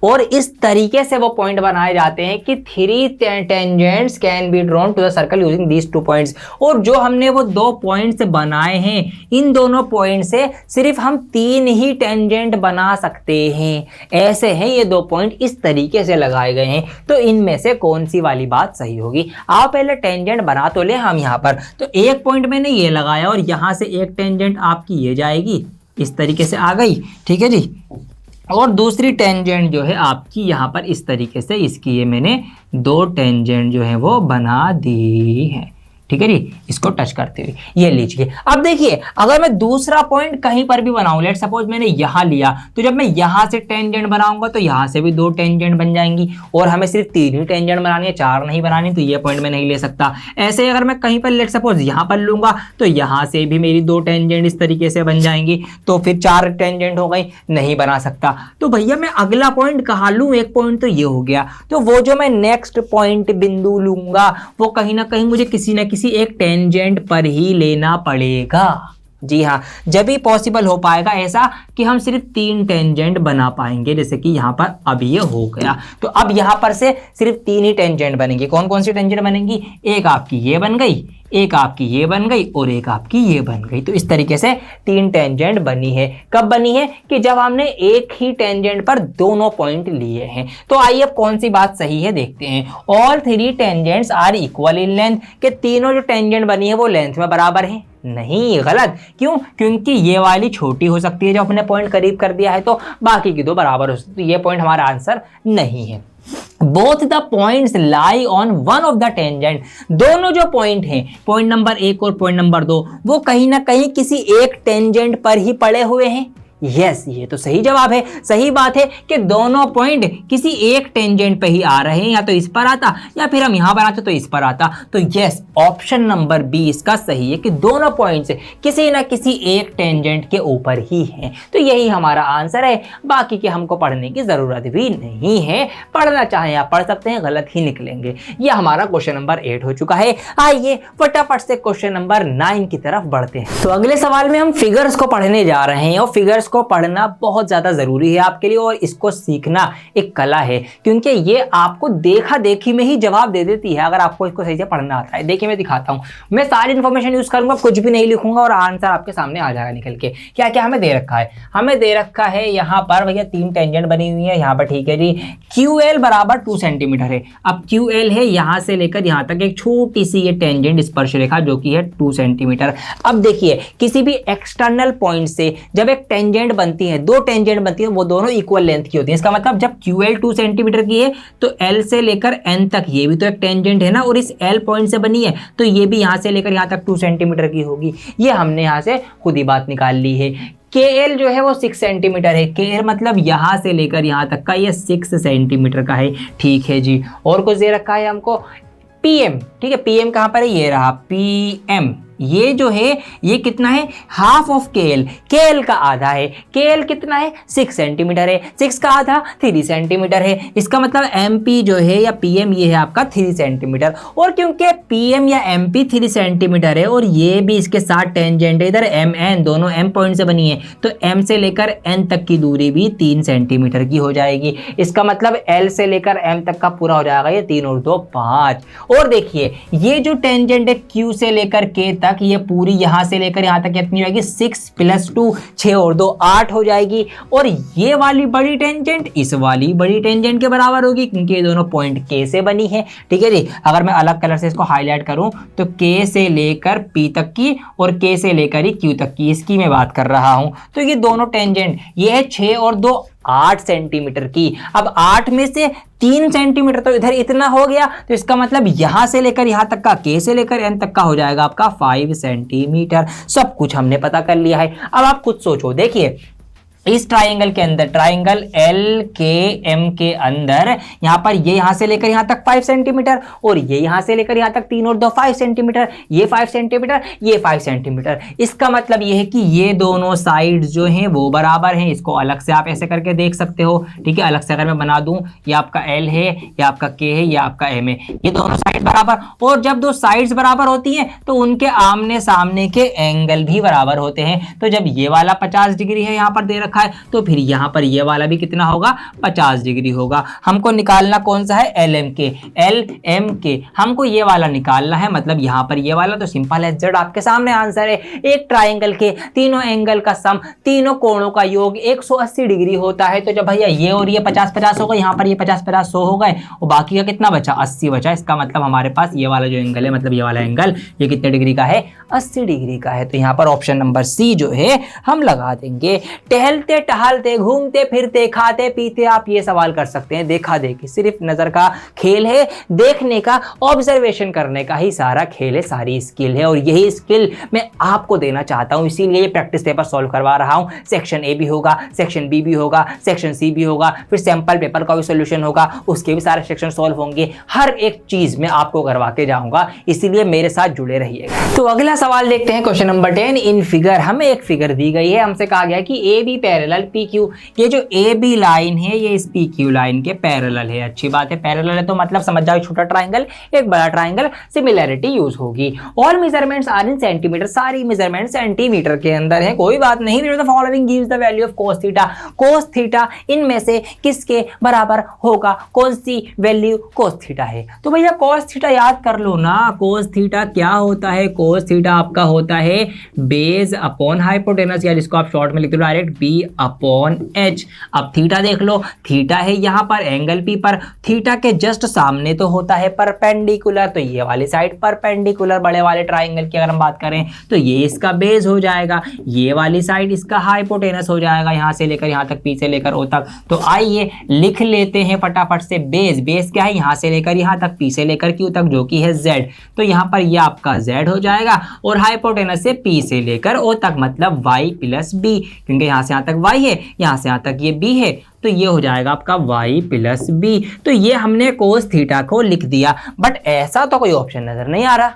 और इस तरीके से वो पॉइंट बनाए जाते हैं कि 3 tangents can be drawn to the circle using these 2 points. और जो हमने वो 2 पॉइंट्स बनाए हैं, इन दोनों पॉइंट से सिर्फ हम 3 ही टेंजेंट बना सकते हैं। ऐसे हैं ये 2 पॉइंट, इस तरीके से लगाए गए हैं। तो इनमें से कौन सी वाली बात सही होगी? आप पहले टेंजेंट बना तो ले हम यहाँ पर। तो एक पॉइंट मैंने ये लगाया, और यहाँ से एक टेंजेंट आपकी ये जाएगी, इस तरीके से आ गई, ठीक है जी। और दूसरी टेंजेंट जो है आपकी यहाँ पर इस तरीके से, इसकी ये मैंने 2 टेंजेंट जो है वो बना दी है, ठीक है जी। इसको टच करते हुए ये लीजिए। अब देखिए, अगर मैं दूसरा पॉइंट कहीं पर भी बनाऊं, लेट सपोज मैंने यहां लिया, तो जब मैं यहां से टेंजेंट बनाऊंगा तो यहां से भी 2 टेंजेंट बन जाएंगी, और हमें सिर्फ 3 ही टेंजेंट बनानी है, 4 नहीं बनानी, तो ये पॉइंट मैं नहीं ले सकता। ऐसे अगर मैं कहीं पर लेट सपोज यहां पर लूंगा तो यहां से भी मेरी 2 टेंजेंट इस तरीके से बन जाएंगी, तो फिर 4 टेंजेंट हो गई, नहीं बना सकता। तो भैया मैं अगला पॉइंट कहाँ लूं? एक पॉइंट तो ये हो गया, तो वो जो मैं नेक्स्ट पॉइंट बिंदु लूंगा वो कहीं ना कहीं मुझे किसी ना किसी एक टेंजेंट पर ही लेना पड़ेगा। जी हाँ, जब भी पॉसिबल हो पाएगा ऐसा कि हम सिर्फ 3 टेंजेंट बना पाएंगे, जैसे कि यहाँ पर अब ये हो गया। तो अब यहाँ पर से सिर्फ 3 ही टेंजेंट बनेंगे। कौन कौन सी टेंजेंट बनेंगी? एक आपकी ये बन गई, एक आपकी ये बन गई और एक आपकी ये बन गई। तो इस तरीके से 3 टेंजेंट बनी है। कब बनी है? कि जब हमने एक ही टेंजेंट पर दोनों पॉइंट लिए हैं। तो आइए अब कौन सी बात सही है देखते हैं। All 3 tangents are equal in length, के तीनों जो टेंजेंट बनी है वो लेंथ में बराबर है। नहीं, गलत। क्यों? क्योंकि ये वाली छोटी हो सकती है जो अपने पॉइंट करीब कर दिया है, तो बाकी की 2 बराबर हो सकती है। ये पॉइंट हमारा आंसर नहीं है। Both the points lie on one of the tangent, दोनों जो पॉइंट हैं, पॉइंट नंबर 1 और पॉइंट नंबर 2, वो कहीं ना कहीं किसी एक टेंजेंट पर ही पड़े हुए हैं। यस, ये तो सही जवाब है। सही बात है कि दोनों पॉइंट किसी एक टेंजेंट पे ही आ रहे हैं, या तो इस पर आता या फिर हम यहां पर आते तो इस पर आता। तो यस, ऑप्शन नंबर बी इसका सही है कि दोनों पॉइंट्स किसी ना किसी एक टेंजेंट के ऊपर ही हैं। तो यही हमारा आंसर है। बाकी के हमको पढ़ने की जरूरत भी नहीं है। पढ़ना चाहें आप पढ़ सकते हैं, गलत ही निकलेंगे। यह हमारा क्वेश्चन नंबर 8 हो चुका है। आइए फटाफट से क्वेश्चन नंबर 9 की तरफ बढ़ते हैं। तो अगले सवाल में हम फिगर्स को पढ़ने जा रहे हैं और फिगर्स को पढ़ना बहुत ज्यादा जरूरी है आपके लिए, और इसको सीखना एक कला है, क्योंकि ये आपको देखा देखी में ही जवाब दे देती है अगर आपको इसको सही से पढ़ना आता है। देखिए मैं दिखाता हूं, मैं सारी इंफॉर्मेशन यूज करूंगा, कुछ भी नहीं लिखूंगा और आंसर आपके सामने आ जाएगा निकल के। क्या क्या हमें दे रखा है? हमें दे रखा है यहाँ पर भैया 3 टेंजेंट बनी हुई है यहाँ पर, ठीक है जी। QL बराबर 2 सेंटीमीटर है। अब QL है यहाँ से लेकर यहाँ तक एक छोटी सी ये टेंजेंट स्पर्श रेखा जो कि है 2 सेंटीमीटर। अब देखिए किसी भी एक्सटर्नल पॉइंट से जब एक टेंजेंट बनती है, 2 टेंजेंट बनती है, वो दोनों इक्वल लेंथ की होती है। इसका मतलब जब QL 2 सेंटीमीटर की है तो L से लेकर N तक ये भी तो एक टेंजेंट है ना, और इस L पॉइंट से बनी है तो ये भी यहाँ से लेकर यहाँ तक 2 सेंटीमीटर की होगी। ये हमने यहाँ से खुद ही बात निकाल ली है। KL जो है वो 6 सेंटीमीटर है। KL मतलब यहाँ से लेकर यहाँ तक का ये 6 सेंटीमीटर का है, ठीक है जी। और कुछ दे रखा है हमको PM, ठीक है। PM कहाँ पर है? ये रहा PM। ये जो है ये कितना है? हाफ ऑफ KL, KL का आधा है। KL कितना है? 6 सेंटीमीटर है। 6 का आधा 3 सेंटीमीटर है। इसका मतलब MP जो है या PM ये है आपका 3 सेंटीमीटर। और क्योंकि PM या MP 3 सेंटीमीटर है और ये भी इसके साथ टेंजेंट है, इधर MN दोनों M पॉइंट से बनी है, तो M से लेकर N तक की दूरी भी 3 सेंटीमीटर की हो जाएगी। इसका मतलब L से लेकर M तक का पूरा हो जाएगा ये 3 और 2 5। और देखिए ये जो टेंजेंट है Q से लेकर K तक, ये पूरी यहां से लेकर यहां तक कितनी रहेगी? 6 + 2 6 और 2 8 हो जाएगी। और ये वाली बड़ी टेंजेंट इस वाली बड़ी टेंजेंट के बराबर होगी, क्योंकि ये दोनों पॉइंट K से बनी है, ठीक है जी। अगर मैं अलग कलर से इसको हाईलाइट करूं तो K से लेकर P तक की और K से लेकर ही Q तक की, इसकी मैं बात कर रहा हूं। तो ये दोनों टेंजेंट ये है 6 और 2 8 सेंटीमीटर की। अब 8 में से 3 सेंटीमीटर तो इधर इतना हो गया, तो इसका मतलब यहां से लेकर यहां तक का, K से लेकर N तक का हो जाएगा आपका 5 सेंटीमीटर। सब कुछ हमने पता कर लिया है। अब आप खुद सोचो, देखिए इस ट्राइंगल के अंदर, ट्राइंगल LKM के अंदर यहाँ पर ये यहाँ से लेकर यहाँ तक 5 सेंटीमीटर और ये यहाँ से लेकर यहाँ तक 3 और 2 5 सेंटीमीटर, ये 5 सेंटीमीटर, ये 5 सेंटीमीटर। इसका मतलब ये है कि ये दोनों साइड जो हैं वो बराबर हैं। इसको अलग से आप ऐसे करके देख सकते हो, ठीक है। अलग से अगर मैं बना दूं, ये आपका L है, ये आपका K है, ये आपका M है, ये दोनों साइड बराबर। और जब 2 साइड्स बराबर होती हैं तो उनके आमने सामने के एंगल भी बराबर होते हैं। तो जब ये वाला 50 डिग्री है यहाँ पर दे रखा है, तो फिर यहां पर ये वाला भी कितना होगा? 50 डिग्री होगा। हमको निकालना कौन सा है? LMK हमको ये वाला निकालना है, मतलब यहां पर ये वाला। तो सिंपल है, Z आपके सामने आंसर है। एक ट्राइंगल के तीनों एंगल का सम, तीनों कोणों का योग 180 डिग्री होता है। तो जब भैया ये और ये 50-50 होगा, यहाँ पर ये 50-50 100 हो गए और बाकी का कितना बचा? 80 बचा। इसका मतलब हमारे पास ये वाला जो एंगल है, मतलब ये वाला एंगल, ये कितने डिग्री का है? 80 डिग्री का है। तो यहाँ पर ऑप्शन नंबर C जो है हम लगा देंगे। टहलते टहलते घूमते फिरते खाते पीते, आप ये सवाल कर सकते हैं। देखा देखी सिर्फ नजर का खेल है, देखने का, ऑब्जर्वेशन करने का ही सारा खेल है, सारी स्किल है। और यही स्किल मैं आपको देना चाहता हूं, इसीलिए ये प्रैक्टिस पेपर सॉल्व करवा रहा हूं। सेक्शन A भी होगा, सेक्शन B भी होगा, सेक्शन C भी होगा, फिर सैंपल पेपर का भी सोल्यूशन होगा, उसके भी सारे सेक्शन सॉल्व होंगे। हर एक चीज मैं आपको करवा के जाऊंगा, इसीलिए मेरे साथ जुड़े रहिएगा। तो अगला सवाल देखते हैं, क्वेश्चन नंबर 10। इन फिगर, हमें एक फिगर दी गई है, हमसे कहा गया कि AB पैरेलल पी क्यू। ये जो ए बी लाइन है ये इस पी क्यू लाइन के पैरेलल है। अच्छी बात है, पैरेलल है तो मतलब समझ जाओ छोटा ट्राइंगल एक बड़ा ट्राइंगल, सिमिलैरिटी यूज होगी। All measurements are in centimetre, सारी मेजरमेंट सेंटीमीटर के अंदर है, कोई बात नहीं। The following gives the value of cos theta. cos theta इनमें से किसके बराबर होगा, कौन सी वैल्यू cos थीटा है? तो भैया cos थीटा याद कर लो ना। cos थीटा क्या होता है? cos थीटा आपका होता है बेस अपॉन हाइपोटेनस, या जिसको आप शॉर्ट में लिख दो डायरेक्ट b अपॉन h। अब थीटा देख लो, थीटा है यहाँ पर एंगल p पर, थीटा के जस्ट सामने तो होता है परपेंडिकुलर, तो ये वाली साइड परपेंडिकुलर बड़े वाले ट्राइंगल की अगर हम बात करें तो ये इसका बेस हो जाएगा, ये वाली साइड इसका हाइपोटेनस हो जाएगा, यहाँ से लेकर यहाँ तक, p से लेकर o तक। तो आइए लिख लेते हैं फटाफट से बेस। बेस क्या है? यहाँ से लेकर यहाँ तक, p से लेकर q तक, जो कि है z। तो यहाँ पर ये आपका z हो जाएगा, और हाइपोटेनस से p से लेकर o तक मतलब y प्लस b, क्योंकि यहाँ से यहाँ तक y है, यहाँ से यहाँ तक ये b है, तो ये हो जाएगा आपका y प्लस b। तो ये हमने cos थीटा को लिख दिया, बट ऐसा तो कोई ऑप्शन नजर नहीं आ रहा।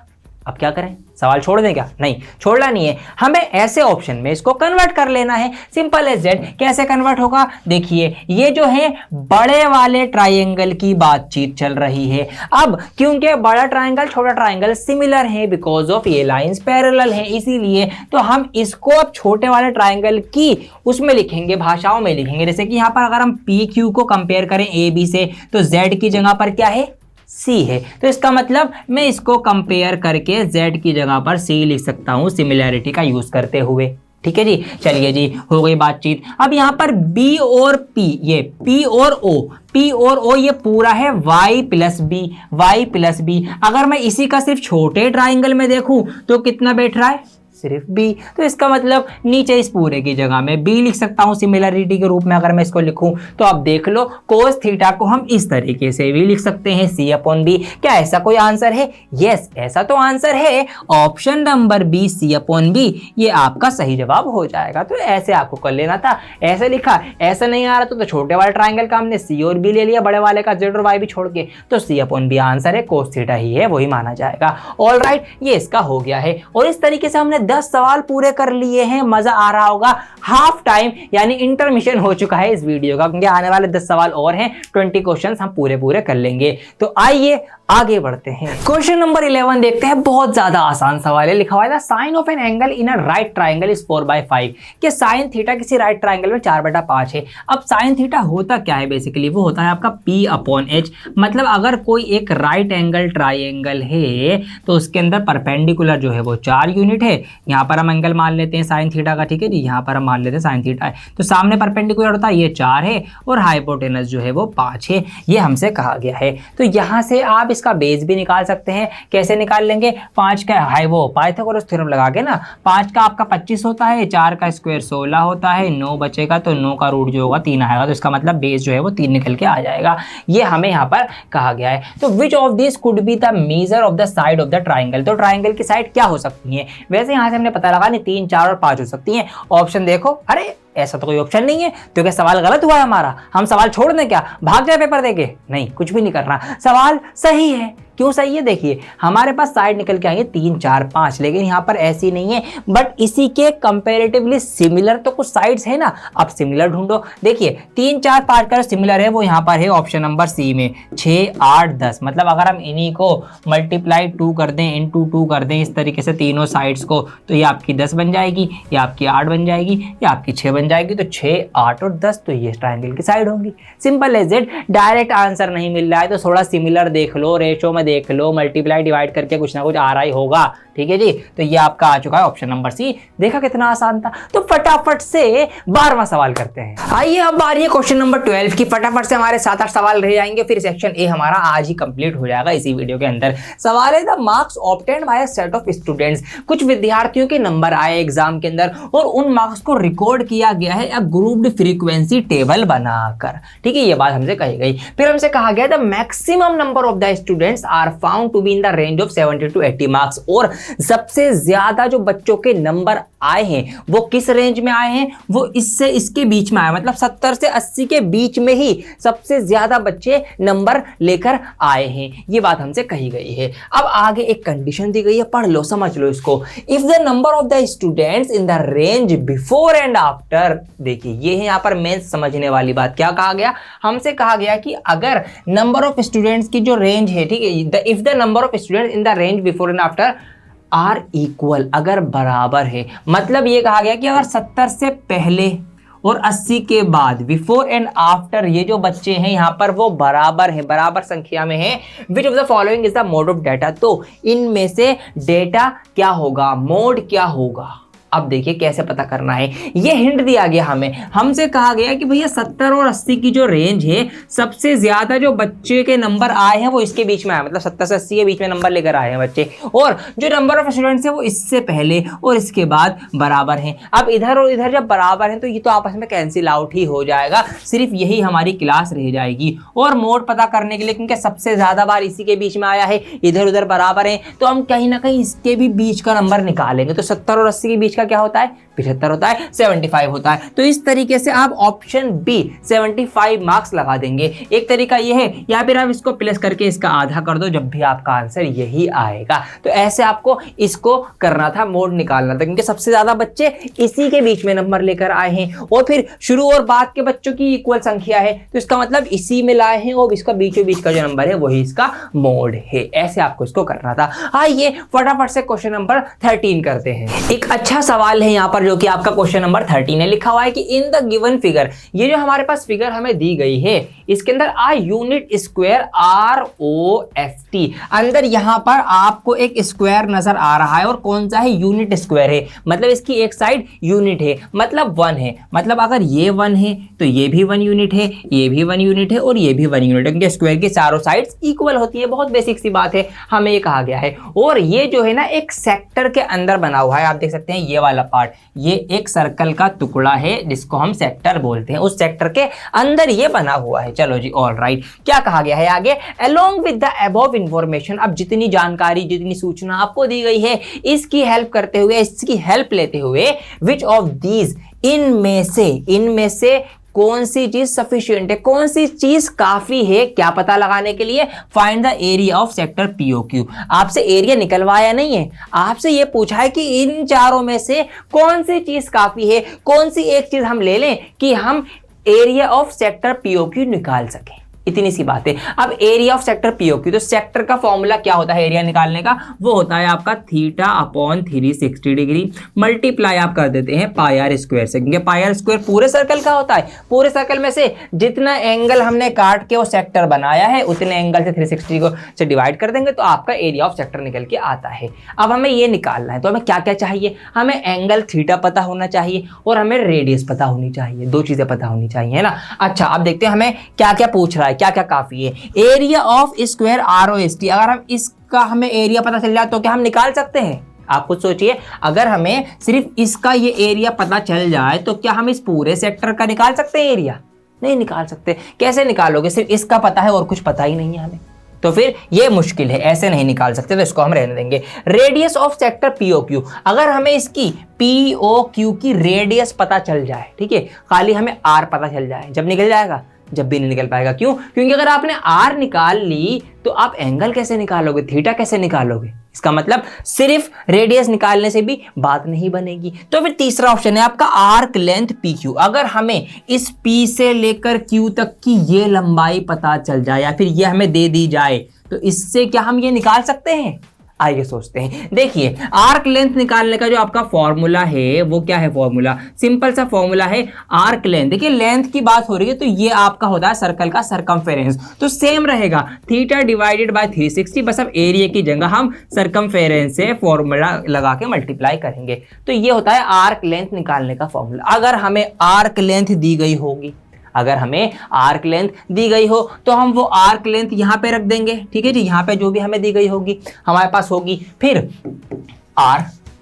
अब क्या करें? सवाल छोड़ दें क्या? नहीं, छोड़ना नहीं है, हमें ऐसे ऑप्शन में इसको कन्वर्ट कर लेना है। Simple as that. कैसे कन्वर्ट होगा? देखिए, ये जो है बड़े वाले ट्राइंगल की बातचीत चल रही है। अब क्योंकि बड़ा ट्राइंगल छोटा ट्राइंगल सिमिलर है, बिकॉज ऑफ ये लाइंस पैरेलल है, इसीलिए तो हम इसको अब छोटे वाले ट्राइंगल की उसमें लिखेंगे, भाषाओं में लिखेंगे। जैसे कि यहाँ पर अगर हम पी क्यू को कंपेयर करें ए बी से, तो जेड की जगह पर क्या है? C है। तो इसका मतलब मैं इसको कंपेयर करके Z की जगह पर C लिख सकता हूं, सिमिलैरिटी का यूज करते हुए। ठीक है जी, चलिए जी, हो गई बातचीत। अब यहाँ पर B और P, ये P और O ये पूरा है y प्लस b। अगर मैं इसी का सिर्फ छोटे ट्राइंगल में देखूं तो कितना बैठ रहा है? सिर्फ b। तो इसका मतलब नीचे इस पूरे की जगह में b लिख सकता हूं सिमिलरिटी के रूप में। अगर मैं इसको लिखूं तो आप देख लो, cos थीटा को हम इस तरीके से भी लिख सकते हैं, c अपॉन b। क्या ऐसा कोई आंसर है? यस, ऐसा तो आंसर है। Option number B, c upon b, ये आपका सही जवाब हो जाएगा। तो ऐसे आपको कर लेना था, ऐसे लिखा, ऐसा नहीं आ रहा तो छोटे वाले ट्राइंगल का हमने c और b ले लिया, बड़े वाले का z और y भी छोड़ के, तो c अपॉन b आंसर है, cos थीटा ही है, वही माना जाएगा। ऑल राइट, ये इसका हो गया है। और इस तरीके से हमने 10 सवाल पूरे कर लिए हैं। मजा आ रहा होगा। हाफ टाइम यानी इंटरमिशन हो चुका है इस वीडियो का, क्योंकि आने वाले 10 सवाल और हैं। 20 क्वेश्चंस हम पूरे कर लेंगे। तो आइए आगे बढ़ते हैं। क्वेश्चन नंबर 11 देखते हैं। बहुत ज्यादा आसान सवाल है। लिखा हुआ है sine of an angle in a right triangle is 4/5। कि साइन थीटा किसी राइट ट्राइंगल में 4/5 है। अब साइन थीटा होता क्या है? बेसिकली वो होता है आपका P अपॉन H। मतलब अगर कोई एक राइट एंगल ट्राइंगल है तो उसके अंदर परपेंडिकुलर जो है वो 4 यूनिट है। यहाँ पर हम एंगल मान लेते हैं साइन थीटा का, ठीक है जी। यहाँ पर हम मान लेते हैं साइन थीटा है, तो सामने परपेंडिकुलर होता है ये 4 है, और हाइपोटेनस जो है वो 5 है, ये हमसे कहा गया है। तो यहाँ से आप इसका बेस भी निकाल सकते हैं। कैसे निकाल लेंगे? 5 का हाई वो पाइथागोरस थ्योरम लगा के ना, 5 का आपका 25 होता है, 4 का स्क्वायर 16 होता है, 9 बचेगा तो 9 का रूट जो होगा 3 आएगा, तो इसका मतलब बेस जो है वो 3 निकल के आ जाएगा। ये हमें यहाँ पर कहा गया है। तो which of this could be the measure of the side of the triangle? तो ट्राइंगल की साइड क्या हो सकती है? वैसे यहाँ से हमने पता लगा नहीं, 3, 4 और 5 हो सकती हैं। ऑप्शन देखो, अरे ऐसा तो कोई ऑप्शन नहीं है, तो क्या सवाल गलत हुआ है हमारा? हम सवाल छोड़ दें क्या? भाग जाए पेपर देके? नहीं, कुछ भी नहीं करना, सवाल सही है। क्यों सही है? देखिए, हमारे पास साइड निकल के आएंगे 3, 4, 5, लेकिन यहाँ पर ऐसी नहीं है, बट इसी के कंपैरेटिवली सिमिलर तो कुछ साइड्स है ना। अब सिमिलर ढूंढो। देखिए 3, 4, 5 का सिमिलर है वो यहाँ पर है ऑप्शन नंबर सी में, 6, 8, 10। मतलब अगर हम इन्हीं को मल्टीप्लाई 2 कर दें, इंटू 2 कर दें इस तरीके से तीनों साइड्स को, तो ये आपकी 10 बन जाएगी, ये आपकी 8 बन जाएगी, ये आपकी 6 बन जाएगी। तो 6, 8 और 10 तो ये ट्राइंगल की साइड होंगी। Simple as it. Direct answer नहीं मिल रहा है तो थोड़ा सिमिलर देख लो, रेशो में देख लो, मल्टीप्लाई डिवाइड करके कुछ ना कुछ आ रहा ही होगा। ठीक है जी, तो ये आपका आ चुका है ऑप्शन नंबर सी। देखा कितना आसान था। तो फटाफट से 12वां सवाल करते हैं। आइए अब बारी है क्वेश्चन नंबर 12 की। फटाफट से हमारे 7-8 सवाल रह जाएंगे, फिर सेक्शन ए हमारा आज ही कंप्लीट हो जाएगा इसी वीडियो के अंदर। सवाल है the marks obtained by a set of students. कुछ विद्यार्थियों के नंबर आए एग्जाम के अंदर और उन मार्क्स को रिकॉर्ड किया गया है अ ग्रुप्ड फ्रीक्वेंसी टेबल बनाकर। ठीक है, ये बात हमसे कही गई। फिर हमसे कहा गया the maximum number of the students are found to be in the range of 70 to 80 marks. और सबसे ज्यादा जो बच्चों के नंबर आए हैं वो किस रेंज में आए हैं, वो इससे इसके बीच में आए, मतलब 70 से 80 के बीच में ही सबसे ज्यादा बच्चे नंबर लेकर आए हैं। ये बात हमसे कही गई है। अब आगे एक कंडीशन दी गई है, पढ़ लो, समझ लो इसको। If the number of the students in the range before and after, देखिए ये है यहाँ पर मेन समझने वाली बात। क्या कहा गया, हमसे कहा गया कि अगर नंबर ऑफ स्टूडेंट्स की जो रेंज है, ठीक है, if the number of students in the range before and after are equal, अगर बराबर है, मतलब ये कहा गया कि अगर 70 से पहले और 80 के बाद, बिफोर एंड आफ्टर, ये जो बच्चे हैं यहाँ पर वो बराबर है, बराबर संख्या में है। Which of the following is the mode of data, तो इनमें से डेटा क्या होगा, मोड क्या होगा। अब देखिए कैसे पता करना है, ये हिंट दिया गया हमें, हमसे कहा गया कि भैया 70 और 80 की जो रेंज है, सबसे ज्यादा जो बच्चे के नंबर आए हैं वो इसके बीच में आए, मतलब 70 से 80 के बीच में नंबर लेकर आए हैं बच्चे, और जो नंबर ऑफ स्टूडेंट्स है वो इससे पहले और इसके बाद बराबर हैं। अब इधर और इधर जब बराबर हैं तो ये तो आपस में कैंसिल आउट ही हो जाएगा, सिर्फ यही हमारी क्लास रह जाएगी। और मोड पता करने के लिए, क्योंकि सबसे ज्यादा बार इसी के बीच में आया है, इधर उधर बराबर है, तो हम कहीं ना कहीं इसके भी बीच का नंबर निकालेंगे। तो 70 और 80 के बीच का क्या होता है, 75 होता है, 75 होता है। तो इस तरीके से आप ऑप्शन बी 75 मार्क्स लगा देंगे। एक तरीका ये है, या फिर आप इसको प्लस करके इसका आधा कर दो, जब भी आपका आंसर यही आएगा। तो ऐसे आपको इसको करना था, मोड निकालना था, क्योंकि सबसे ज्यादा बच्चे इसी के बीच में नंबर लेकर आए हैं, और फिर शुरू और बाद के बच्चों की इक्वल संख्या है, तो इसका मतलब इसी में लाए हैं, और इसका बीचों बीच का जो नंबर है वही इसका मोड है। ऐसे आपको इसको करना था। आइए फटाफट से क्वेश्चन नंबर 13 करते हैं। एक अच्छा सवाल है यहाँ पर, जो कि आपका क्वेश्चन नंबर 13 है। लिखा हुआ है कि इन द गिवन फिगर, ये जो हमारे पास फिगर हमें दी गई है, इसके अंदर आ यूनिट स्क्वायर ROST, अंदर यहाँ पर आपको एक स्क्वायर नजर आ रहा है, और कौन सा है, यूनिट स्क्वायर है, मतलब इसकी एक साइड यूनिट है, मतलब 1 है। मतलब अगर ये 1 है तो ये भी 1 यूनिट है, ये भी 1 यूनिट है, और ये भी 1 यूनिट है, क्योंकि स्क्वायर की चारों साइड्स इक्वल होती है। बहुत बेसिक सी बात है, हमें ये कहा गया है। और ये जो है ना एक सेक्टर के अंदर बना हुआ है, आप देख सकते हैं ये वाला पार्ट, ये एक सर्कल का टुकड़ा है जिसको हम सेक्टर बोलते हैं, उस सेक्टर के अंदर ये बना हुआ है। चलो जी, ऑल राइट। क्या कहा गया है आगे, along with the above information, अब जितनी जानकारी, जितनी सूचना आपको दी गई है, इसकी हेल्प करते हुए, इसकी हेल्प लेते हुए, विच ऑफ दीज, इनमें से कौन सी चीज सफिशिएंट है, कौन सी चीज काफी है, क्या पता लगाने के लिए, find the area of sector POQ। आपसे एरिया निकलवाया नहीं है, आपसे ये पूछा है कि इन चारों में से कौन सी चीज काफी है, कौन सी एक चीज हम ले लें कि हम एरिया ऑफ सेक्टर POQ निकाल सकें। इतनी सी बात है। अब एरिया ऑफ सेक्टर POQ, तो सेक्टर का फॉर्मूला क्या होता है एरिया निकालने का, वो होता है आपका θ/360 डिग्री मल्टीप्लाई आप कर देते हैं πr स्क्वायर से, क्योंकि πr स्क्वायर पूरे सर्कल का होता है। पूरे सर्कल में से जितना एंगल हमने काट के वो सेक्टर बनाया है, उतने एंगल से 360 को से डिवाइड कर देंगे, तो आपका एरिया ऑफ सेक्टर निकल के आता है। अब हमें ये निकालना है, तो हमें क्या क्या चाहिए, हमें एंगल थीटा पता होना चाहिए, और हमें रेडियस पता होनी चाहिए, दो चीजें पता होनी चाहिए, है ना। अच्छा, अब देखते हैं हमें क्या क्या पूछ रहा है, क्या क्या काफी है। एरिया ऑफ स्क्वायर ROST, अगर हम इसका हमें एरिया पता चल जाए तो क्या हम निकाल सकते हैं। आप खुद सोचिए, अगर हमें सिर्फ इसका ये एरिया पता चल जाए तो क्या हम इस पूरे सेक्टर का निकाल सकते हैं एरिया, नहीं निकाल सकते। कैसे निकालोगे, सिर्फ इसका पता है और कुछ पता ही नहीं है हमें, तो फिर ये मुश्किल है, ऐसे नहीं निकाल सकते, तो इसको हम रहने देंगे। रेडियस ऑफ सेक्टर POQ, अगर हमें इसकी POQ की रेडियस पता चल जाए, ठीक है, खाली हमें R पता चल जाए, जब निकल जाएगा, जब भी नहीं निकल पाएगा। क्यों, क्योंकि अगर आपने R निकाल ली तो आप एंगल कैसे निकालोगे, थीटा कैसे निकालोगे। इसका मतलब सिर्फ रेडियस निकालने से भी बात नहीं बनेगी। तो फिर तीसरा ऑप्शन है आपका आर्क लेंथ PQ, अगर हमें इस P से लेकर Q तक की ये लंबाई पता चल जाए, या फिर ये हमें दे दी जाए, तो इससे क्या हम ये निकाल सकते हैं। आइए सोचते हैं। देखिए, आर्क लेंथ निकालने का जो आपका फॉर्मूला है वो क्या है, फॉर्मूला सिंपल सा फॉर्मूला है आर्क लेंथ। देखिए, लेंथ की बात हो रही है तो ये आपका होता है सर्कल का सरकमफेरेंस, तो सेम रहेगा θ/360, बस अब एरिया की जगह हम सरकमफेरेंस से फॉर्मूला लगा के मल्टीप्लाई करेंगे। तो ये होता है आर्क लेंथ निकालने का फॉर्मूला। अगर हमें आर्क लेंथ दी गई होगी, अगर हमें आर्क लेंथ दी गई हो तो हम वो आर्क लेंथ यहाँ पे रख देंगे, ठीक है जी। यहाँ पे जो भी हमें दी गई होगी हमारे पास होगी, फिर R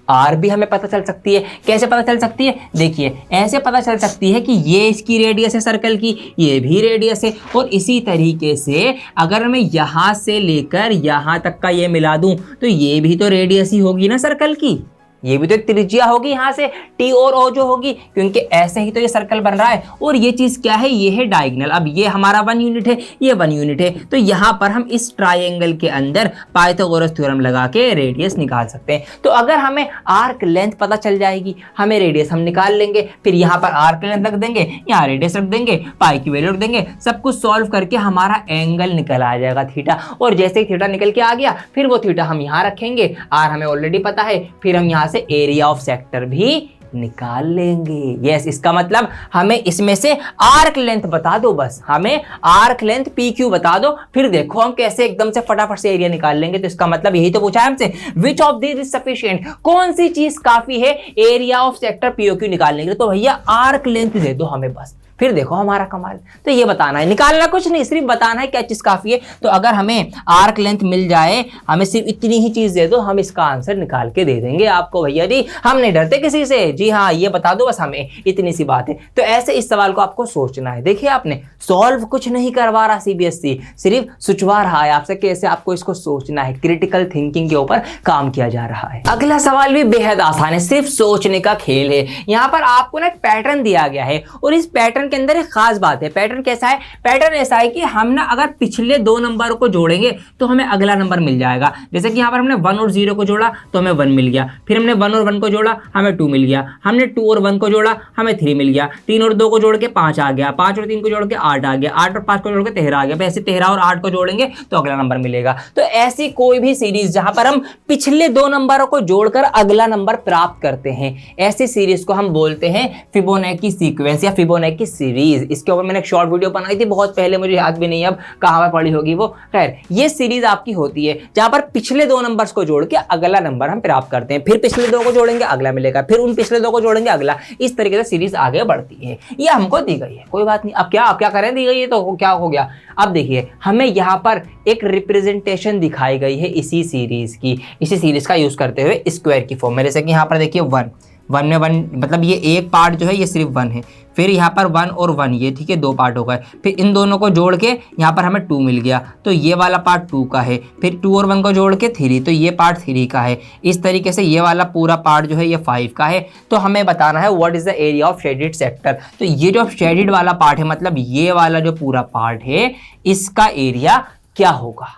आर भी हमें पता चल सकती है। कैसे पता चल सकती है? देखिए ऐसे पता चल सकती है कि ये इसकी रेडियस है सर्कल की, ये भी रेडियस है, और इसी तरीके से अगर मैं यहां से लेकर यहां तक का ये मिला दूं तो ये भी तो रेडियस ही होगी ना सर्कल की, ये भी तो एक त्रिज्या होगी यहाँ से टी और ओ जो होगी, क्योंकि ऐसे ही तो ये सर्कल बन रहा है। और ये चीज क्या है? ये है डायगोनल। अब ये हमारा 1 यूनिट है, ये 1 यूनिट है, तो यहाँ पर हम इस ट्राइंगल के अंदर पाइथागोरस थ्योरम लगा के रेडियस निकाल सकते हैं। तो अगर हमें आर्क लेंथ पता चल जाएगी, हमें रेडियस हम निकाल लेंगे, फिर यहाँ पर आर्क लेंथ रख देंगे, यहाँ रेडियस रख देंगे, पाई की वैल्यू रख देंगे, सब कुछ सॉल्व करके हमारा एंगल निकल आ जाएगा थीटा। और जैसे ही थीटा निकल के आ गया, फिर वो थीटा हम यहाँ रखेंगे, आर हमें ऑलरेडी पता है, फिर हम यहाँ से एरिया ऑफ सेक्टर भी निकाल लेंगे। यस, इसका मतलब हमें इसमें से आर्क लेंथ बता दो, बस हमें आर्क लेंथ पी क्यू बता दो, फिर देखो हम कैसे एकदम से फटाफट से एरिया निकाल लेंगे। तो इसका मतलब यही तो पूछा है हमसे, which of this is sufficient, कौन सी चीज काफी है एरिया ऑफ सेक्टर पीओक्यू निकालने के लिए? तो भैया आर्क लेंथ दे दो हमें बस, फिर देखो हमारा कमाल। तो ये बताना है, निकालना कुछ नहीं, सिर्फ बताना है क्या चीज काफी है। तो अगर हमें आर्क लेंथ मिल जाए, हमें सिर्फ इतनी ही चीज दे दो, हम इसका आंसर निकाल के दे देंगे आपको भैया जी, हम नहीं डरते किसी से जी। हाँ, ये बता दो बस हमें, इतनी सी बात है। तो ऐसे इस सवाल को आपको सोचना है। देखिए आपने सॉल्व कुछ नहीं करवा रहा सीबीएसई, सिर्फ सोचवा रहा है आपसे कैसे आपको इसको सोचना है। क्रिटिकल थिंकिंग के ऊपर काम किया जा रहा है। अगला सवाल भी बेहद आसान है, सिर्फ सोचने का खेल है। यहाँ पर आपको ना एक पैटर्न दिया गया है, और इस पैटर्न के अंदर एक खास बात है। पैटर्न कैसा है? पैटर्न ऐसा है कि हम ना अगर पिछले 2 नंबर को जोड़ेंगे तो हमें अगला नंबर मिल जाएगा। जैसे कि यहाँ पर हमने 1 और 0 को जोड़ा तो हमें 1 मिल गया, फिर हमने 1 और 1 को जोड़ा हमें 2 मिल गया, हमने 2 और 1 को जोड़ा हमें 3 मिल गया, 3 और 2 को जोड़ के 5 आ गया, 5 और 3 को जोड़ के 8 आ गया, 8 और 5 को जोड़ के 13 आ गया। ऐसे 13 और 8 को जोड़ेंगे तो अगला नंबर मिलेगा। तो ऐसी कोई भी सीरीज जहां पर हम पिछले 2 नंबरों को जोड़कर अगला नंबर प्राप्त करते हैं, ऐसी सीरीज को हम बोलते हैं फिबोनाची सीक्वेंस या फिबोनाची सीरीज। इसके ऊपर मैंने एक शॉर्ट वीडियो बनाई थी बहुत पहले, मुझे याद भी नहीं अब कहां पर पड़ी होगी वो। खैर, ये सीरीज आपकी होती है जहां पर पिछले 2 नंबर्स को जोड़ के अगला नंबर हम प्राप्त करते हैं, फिर पिछले 2 को जोड़ेंगे अगला मिलेगा, फिर उन पिछले 2 को जोड़ेंगे अगला। इस तरीके से सीरीज आगे बढ़ती है। ये हमको दी गई है, कोई बात नहीं। अब क्या करें, दी गई है तो क्या हो गया। अब देखिए हमें यहां पर एक रिप्रेजेंटेशन दिखाई गई है इसी सीरीज का यूज करते हुए स्क्वायर की फॉर्म में। जैसे कि यहां पर देखिए 1 में 1 मतलब ये एक पार्ट जो है ये सिर्फ 1 है, फिर यहाँ पर 1 और 1 ये ठीक है 2 पार्ट हो गए, फिर इन दोनों को जोड़ के यहाँ पर हमें 2 मिल गया, तो ये वाला पार्ट 2 का है, फिर 2 और 1 को जोड़ के 3, तो ये पार्ट 3 का है। इस तरीके से ये वाला पूरा पार्ट जो है ये 5 का है। तो हमें बताना है what is the area of shaded sector. तो ये जो शेडेड वाला पार्ट है, मतलब ये वाला जो पूरा पार्ट है, इसका एरिया क्या होगा।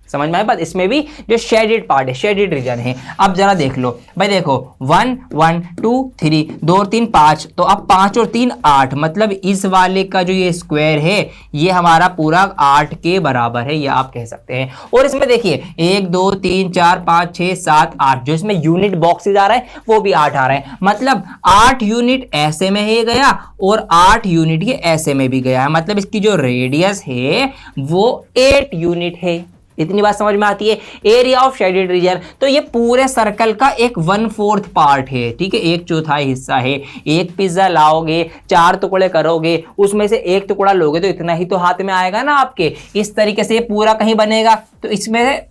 समझ में आई बात? इसमें भी जो शेडेड पार्ट है, शेडेड रीजन है। अब जरा देख लो भाई, देखो 1 1 2 3 2 और 3 5, तो अब 5 और 3 8, मतलब इस वाले का जो ये स्क्वायर है ये हमारा पूरा 8 के बराबर है, ये आप कह सकते हैं। और इसमें देखिए 1 2 3 4 5 6 7 8, जो इसमें यूनिट बॉक्सेज आ रहा है वो भी 8 आ रहे हैं, मतलब 8 यूनिट ऐसे में है गया और 8 यूनिट ये ऐसे में भी गया है, मतलब इसकी जो रेडियस है वो 8 यूनिट है। इतनी बात समझ में आती है। एरिया ऑफ शेडेड रीजन, तो ये पूरे सर्कल का एक 1/4 पार्ट है, ठीक है, 1/4 हिस्सा है। एक पिज्जा लाओगे, 4 टुकड़े करोगे, उसमें से एक टुकड़ा लोगे तो इतना ही तो हाथ में आएगा ना आपके। इस तरीके से ये पूरा कहीं बनेगा, तो इसमें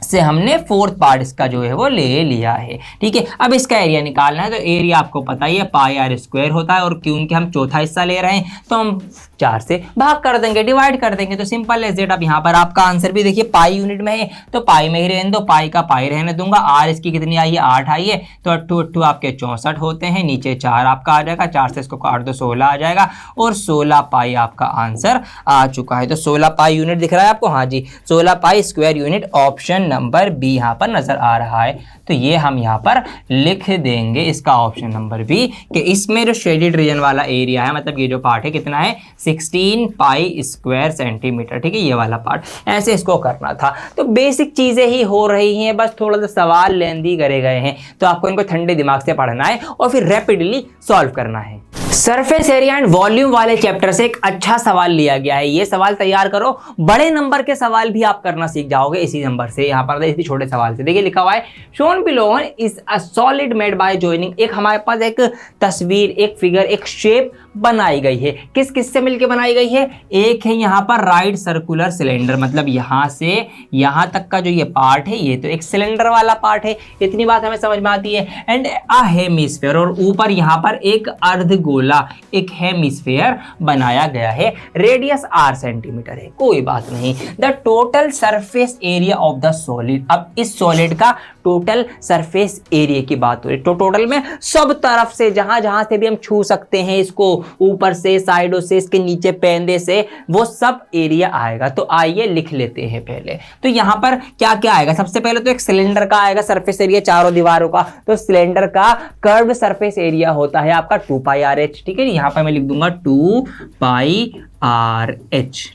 से हमने 4th पार्ट इसका जो है वो ले लिया है, ठीक है। अब इसका एरिया निकालना है, तो एरिया आपको पता ही है πr² होता है, और क्योंकि हम चौथा हिस्सा ले रहे हैं तो हम 4 से भाग कर देंगे, डिवाइड कर देंगे, तो सिंपल एज दैट। अब यहाँ पर आपका आंसर भी देखिए पाई यूनिट में है, तो पाई में ही रहने दो, पाई का पाई रहने दूंगा। आर इसकी कितनी आई है, 8 आई है, तो 8 आपके 64 होते हैं, नीचे 4 आपका आ जाएगा, 4 से इसको काट दो 16 आ जाएगा, और 16 पाई आपका आंसर आ चुका है। तो 16 पाई यूनिट दिख रहा है आपको, हाँ जी, 16 pi square unit, option number B यहाँ पर नजर आ रहा है। तो ये हम यहाँ पर लिख देंगे इसका ऑप्शन नंबर बी, कि इसमें जो शेडेड रीजन वाला एरिया है, मतलब ये जो पार्ट है कितना है, 16 पाई स्क्वायर सेंटीमीटर, ठीक है, ये वाला पार्ट। ऐसे इसको करना था। तो बेसिक चीजें ही हो रही हैं, बस थोड़ा सा सवाल लेंदी करे गए हैं, तो आपको इनको ठंडे दिमाग से पढ़ना है और फिर रैपिडली सॉल्व करना है। सरफेस एरिया एंड वॉल्यूम वाले चैप्टर से एक अच्छा सवाल लिया गया है, ये सवाल तैयार करो, बड़े नंबर के सवाल भी आप करना सीख जाओगे इसी नंबर से। यहाँ पर इसी छोटे सवाल से देखिए लिखा हुआ है, shown below is a solid made by joining. एक हमारे पास एक तस्वीर, एक फिगर, एक शेप बनाई गई है। किस किस से मिलकर बनाई गई है? एक है यहाँ पर राइट सर्कुलर सिलेंडर, मतलब यहां से यहां तक का जो ये पार्ट है ये तो एक सिलेंडर वाला पार्ट है, इतनी बात हमें समझ में आती है। एंड अ हेमिस्फीयर, और ऊपर यहाँ पर एक अर्धगोला, एक हेमिस्फीयर बनाया गया है। रेडियस r सेंटीमीटर है, कोई बात नहीं। The total surface area of the solid, अब इस सॉलिड का टोटल सरफेस एरिया की बात हो रही है। तो टोटल में सब तरफ से जहां जहां से भी हम छू सकते हैं इसको, ऊपर से, साइडों से, इसके नीचे पेंदे से, वो सब एरिया आएगा। तो आइए लिख लेते हैं पहले। तो यहां पर क्या क्या आएगा? सबसे पहले तो एक सिलेंडर का आएगा सरफेस एरिया चारों दीवारों का। तो सिलेंडर का कर्व सरफेस एरिया होता है आपका 2πRh, ठीक है। यहां पर मैं लिख दूंगा 2πRh,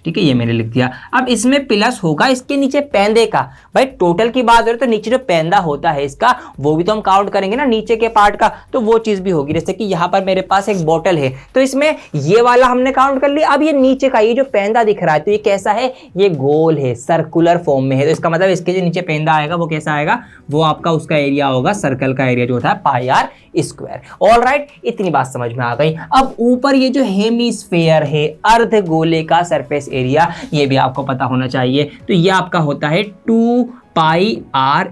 ठीक है, ये मैंने लिख दिया। अब इसमें प्लस होगा इसके नीचे पेंदे का। भाई टोटल की बात हो रही तो नीचे जो पेंदा होता है इसका, वो भी तो हम काउंट करेंगे ना, नीचे के पार्ट का, तो वो चीज भी होगी। जैसे कि यहां पर मेरे पास एक बोतल है, तो इसमें ये वाला हमने काउंट कर लिया। अब ये नीचे का, ये जो पेंदा दिख रहा है, तो ये कैसा है? ये गोल है, सर्कुलर फॉर्म में है। तो इसका मतलब इसके जो नीचे पेंदा आएगा वो कैसा आएगा? वो आपका उसका एरिया होगा, सर्कल का एरिया जो होता है πr²। ऑलराइट, इतनी बात समझ में आ गई। अब ऊपर ये जो हेमिस्फीयर है, अर्धगोले का सरफेस एरिया, ये भी आपको पता होना चाहिए। तो ये आपका होता है 2πr²।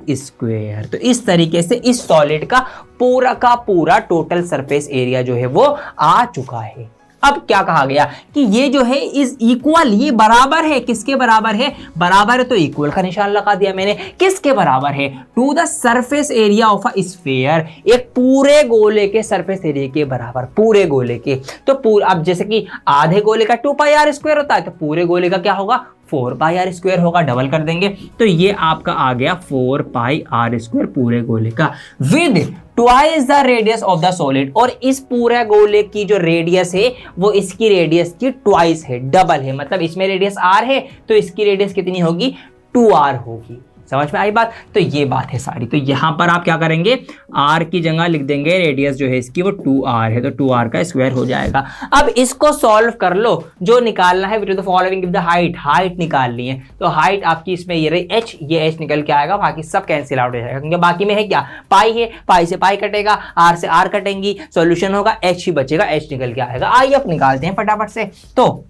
तो इस तरीके से इस सॉलिड का पूरा टोटल सरफेस एरिया जो है वो आ चुका है। अब क्या कहा गया कि ये जो है इज इक्वल, ये बराबर है। किसके बराबर है? बराबर है तो इक्वल का निशान लगा दिया मैंने। किसके बराबर है? To the surface area of a sphere, एक पूरे गोले के सरफेस एरिया के बराबर, पूरे गोले के। तो अब जैसे कि आधे गोले का 2πr² होता है, तो पूरे गोले का क्या होगा? 4πr² होगा, डबल कर देंगे। तो ये आपका आ गया 4πr² पूरे गोले का, with twice the radius of the solid. और इस पूरे गोले की जो रेडियस है वो इसकी रेडियस की ट्वाइस है, डबल है। मतलब इसमें रेडियस r है तो इसकी रेडियस कितनी होगी? 2r होगी। समझ में आई बात? तो ये बात है सारी। तो यहां पर आप क्या करेंगे? r की जगह लिख देंगे रेडियस जो है इसकी वो 2r है, तो 2r का स्क्वायर हो जाएगा। अब इसको सॉल्व कर लो, जो निकालना है, which of the following give the height, height निकालनी है। तो हाइट आपकी इसमें ये रही h, ये h निकल के आएगा, बाकी सब कैंसिल आउट हो जाएगा, क्योंकि बाकी में है क्या? पाई है, पाई से पाई कटेगा, r से r कटेंगी, सॉल्यूशन होगा, h ही बचेगा, h निकल के आएगा। आइए अब निकालते हैं फटाफट से। तो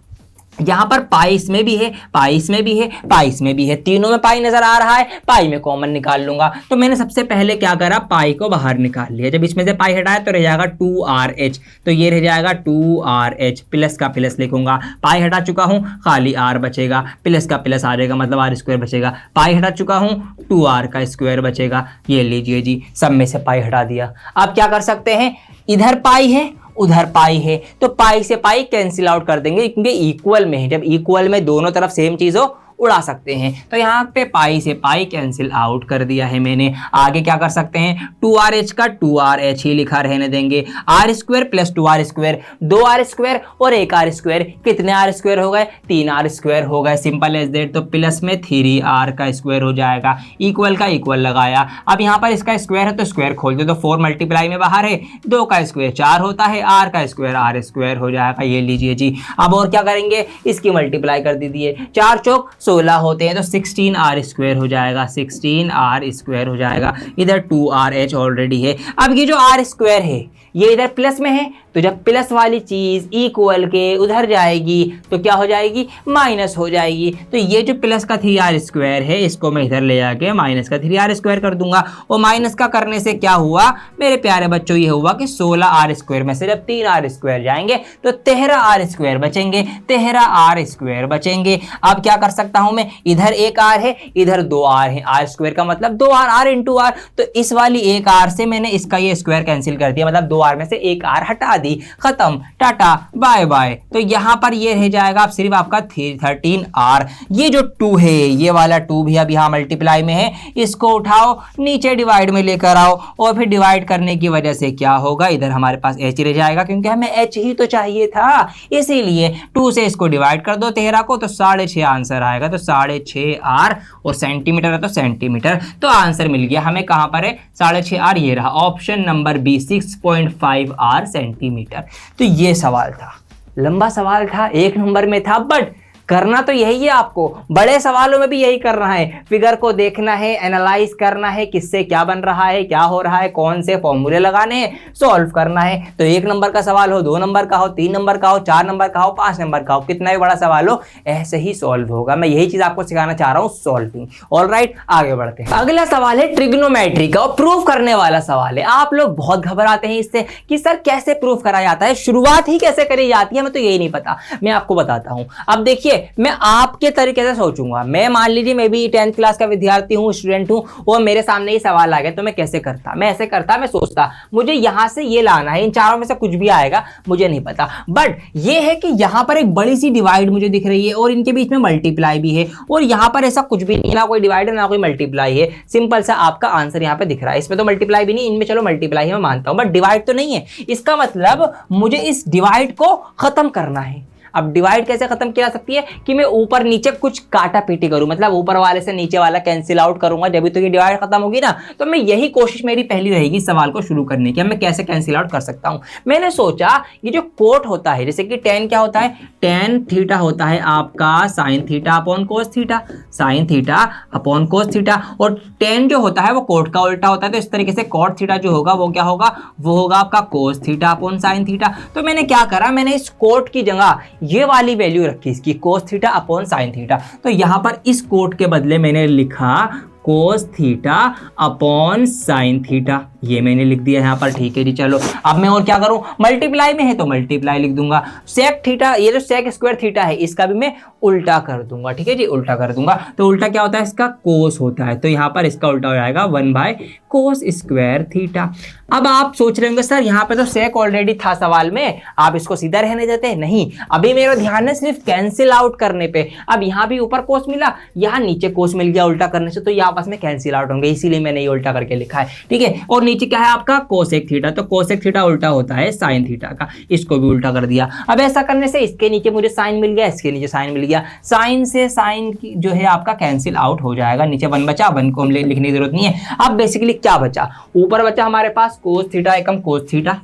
यहां पर पाई इसमें भी है, पाई इसमें भी है, पाई इसमें भी है, तीनों में पाई नजर आ रहा है। पाई में कॉमन निकाल लूंगा। तो मैंने सबसे पहले क्या करा? पाई को बाहर निकाल लिया। जब इसमें से पाई हटाया तो रह जाएगा 2RH, तो ये रह जाएगा 2RH, प्लस का प्लस लिखूंगा। पाई हटा चुका हूं, खाली r बचेगा, प्लस का प्लस आ जाएगा, मतलब r² बचेगा। पाई हटा चुका हूं, 2r का स्क्वायर बचेगा। ये लीजिए जी, सब में से पाई हटा दिया। अब क्या कर सकते हैं? इधर पाई है, उधर पाई है, तो पाई से पाई कैंसिल आउट कर देंगे, क्योंकि इक्वल में है। जब इक्वल में दोनों तरफ सेम चीज हो उड़ा सकते हैं। तो यहाँ पे पाई से पाई कैंसिल आउट कर दिया है मैंने। आगे क्या कर सकते हैं? 2RH का 2RH ही लिखा रहने देंगे। r² प्लस 2r², 2r² और 1r², कितने r² हो गए? 3r² हो गए, सिंपल एज दैट। तो प्लस में 3r का स्क्वायर हो जाएगा, इक्वल का इक्वल लगाया। अब यहाँ पर इसका स्क्वायर है तो स्क्वायर खोल दो, तो 4 मल्टीप्लाई में बाहर है, 2 का स्क्वायर 4 होता है, r का स्क्वायर r² हो जाएगा। ये लीजिए जी। अब और क्या करेंगे? इसकी मल्टीप्लाई कर दीजिए, 4 चौक 16 होते हैं, तो 16r² हो जाएगा, 16r² हो जाएगा। इधर 2RH ऑलरेडी है। अब ये जो r² है ये इधर प्लस में है, तो जब प्लस वाली चीज इक्वल के उधर जाएगी तो क्या हो जाएगी? माइनस हो जाएगी। तो ये जो प्लस का 3r² है इसको मैं इधर ले जाके माइनस का 3r² कर दूंगा। और माइनस का करने से क्या हुआ मेरे प्यारे बच्चों? ये हुआ कि 16r² में से जब 3r² जाएंगे तो 13r² बचेंगे, 13r² बचेंगे। अब क्या कर सकता हूं मैं? इधर एक r है, इधर 2r है, r² का मतलब 2r, r इंटू r। तो इस वाली एक r से मैंने इसका ये स्क्वायर कैंसिल कर दिया, मतलब 2r में से एक r हटा दी, खत्म, टाटा बाय बाय। तो यहां पर ये रह जाएगा अब सिर्फ आपका 13r। ये जो 2 है, ये वाला 2 भी अब यहां मल्टीप्लाई में है, इसको उठाओ नीचे डिवाइड में लेकर आओ, और फिर डिवाइड करने की वजह से क्या होगा? इधर हमारे पास h रह जाएगा, क्योंकि हमें h ही तो चाहिए था, इसीलिए 2 से इसको डिवाइड कर दो 13 को, तो 6.5 आंसर आएगा। तो 6.5r, और सेंटीमीटर है तो सेंटीमीटर। तो आंसर मिल गया हमें, कहां पर है? 6.5r, ये रहा option number B, 6.5r centimetre. तो ये सवाल था, लंबा सवाल था, 1 नंबर में था, बट करना तो यही है आपको, बड़े सवालों में भी यही करना है, फिगर को देखना है, एनालाइज करना है, किससे क्या बन रहा है, क्या हो रहा है, कौन से फॉर्मूले लगाने हैं, सॉल्व करना है। तो 1 नंबर का सवाल हो, 2 नंबर का हो, 3 नंबर का हो, 4 नंबर का हो, 5 नंबर का हो, कितना भी बड़ा सवाल हो ऐसे ही सॉल्व होगा। मैं यही चीज आपको सिखाना चाह रहा हूं, सॉल्विंग। ऑलराइट, आगे बढ़ते हैं। अगला सवाल है ट्रिग्नोमेट्री का, और प्रूफ करने वाला सवाल है। आप लोग बहुत घबराते हैं इससे कि सर कैसे प्रूफ करा जाता है, शुरुआत ही कैसे करी जाती है, मैं तो यही नहीं पता। मैं आपको बताता हूं। अब देखिए, मैं आपके तरीके से सोचूंगा। मैं मान लीजिए मैं भी 10th क्लास का विद्यार्थी हूं, स्टूडेंट हूं, और मेरे सामने ये सवाल आ गया, तो मैं कैसे करता? मैं ऐसे करता, मैं सोचता मुझे यहां से ये लाना है, इन चारों में से कुछ भी आएगा, मुझे नहीं पता। बट ये है कि यहां पर एक बड़ी सी डिवाइड मुझे दिख रही है और इनके बीच में मल्टीप्लाई भी है, और यहां पर ऐसा कुछ भी नहीं, ना कोई डिवाइड है ना कोई मल्टीप्लाई है। सिंपल सा आपका आंसर यहां पे दिख रहा है। इसमें तो मल्टीप्लाई भी नहीं, इनमें चलो मल्टीप्लाई है मैं मानता हूं, बट डिवाइड तो नहीं है। इसका मतलब मुझे इस डिवाइड को खत्म करना है। अब डिवाइड कैसे खत्म किया जा सकती है कि मैं ऊपर नीचे कुछ काटा पीटी करूं, मतलब ऊपर वाले से नीचे वाला कैंसिल आउट करूंगा, जब भी तो ये डिवाइड खत्म होगी ना। तो मैं यही कोशिश मेरी पहली रहेगी सवाल को शुरू करने की, मैं कैसे कैंसिल आउट कर सकता हूं। मैंने सोचा ये जो कोट होता है, जैसे कि tan क्या होता है, tan थीटा होता है आपका sin theta upon cos theta, sin theta upon cos theta, और tan जो होता है वो कोट का उल्टा होता है। तो इस तरीके से cot थीटा जो होगा वो क्या होगा, वो होगा आपका cos theta upon sin theta. तो मैंने क्या करा, मैंने इस कोट की जगह ये वाली वैल्यू रखी इसकी, cos theta upon sin theta. तो यहां पर इस कोट के बदले मैंने लिखा cos theta upon sin theta, ये मैंने लिख दिया यहाँ पर। ठीक है जी, चलो अब मैं और क्या करूं, मल्टीप्लाई में है तो मल्टीप्लाई लिख दूंगा। sec थीटा, ये जो sec स्क्वायर थीटा है इसका भी मैं उल्टा कर दूंगा। ठीक है जी, उल्टा कर दूंगा। तो उल्टा क्या होता है, इसका cos होता है, तो यहाँ पर इसका उल्टा हो जाएगा 1/cos स्क्वायर थीटा। अब आप सोच रहे होंगे सर यहाँ पे तो sec ऑलरेडी था सवाल में, आप इसको सीधा रहने देते? नहीं, अभी मेरा ध्यान है सिर्फ कैंसिल आउट करने पे। अब यहाँ भी ऊपर cos मिला, यहाँ नीचे cos मिल गया उल्टा करने से, तो ये आपस में कैंसिल आउट होंगे, इसीलिए मैंने ये उल्टा करके लिखा है। ठीक है, और नीचे क्या है आपका कोसेक थीटा, तो कोसेक थीटा उल्टा होता है साइन थीटा का, इसको भी उल्टा कर दिया। अब ऐसा करने से इसके नीचे मुझे साइन मिल गया, इसके नीचे साइन मिल गया, साइन से साइन जो है आपका कैंसिल आउट हो जाएगा, नीचे 1 बचा, 1 को हम लिखने की जरूरत नहीं है। अब बेसिकली क्या बचा, ऊपर बचा हमारे पास कोस थीटा एकम कोस थीटा,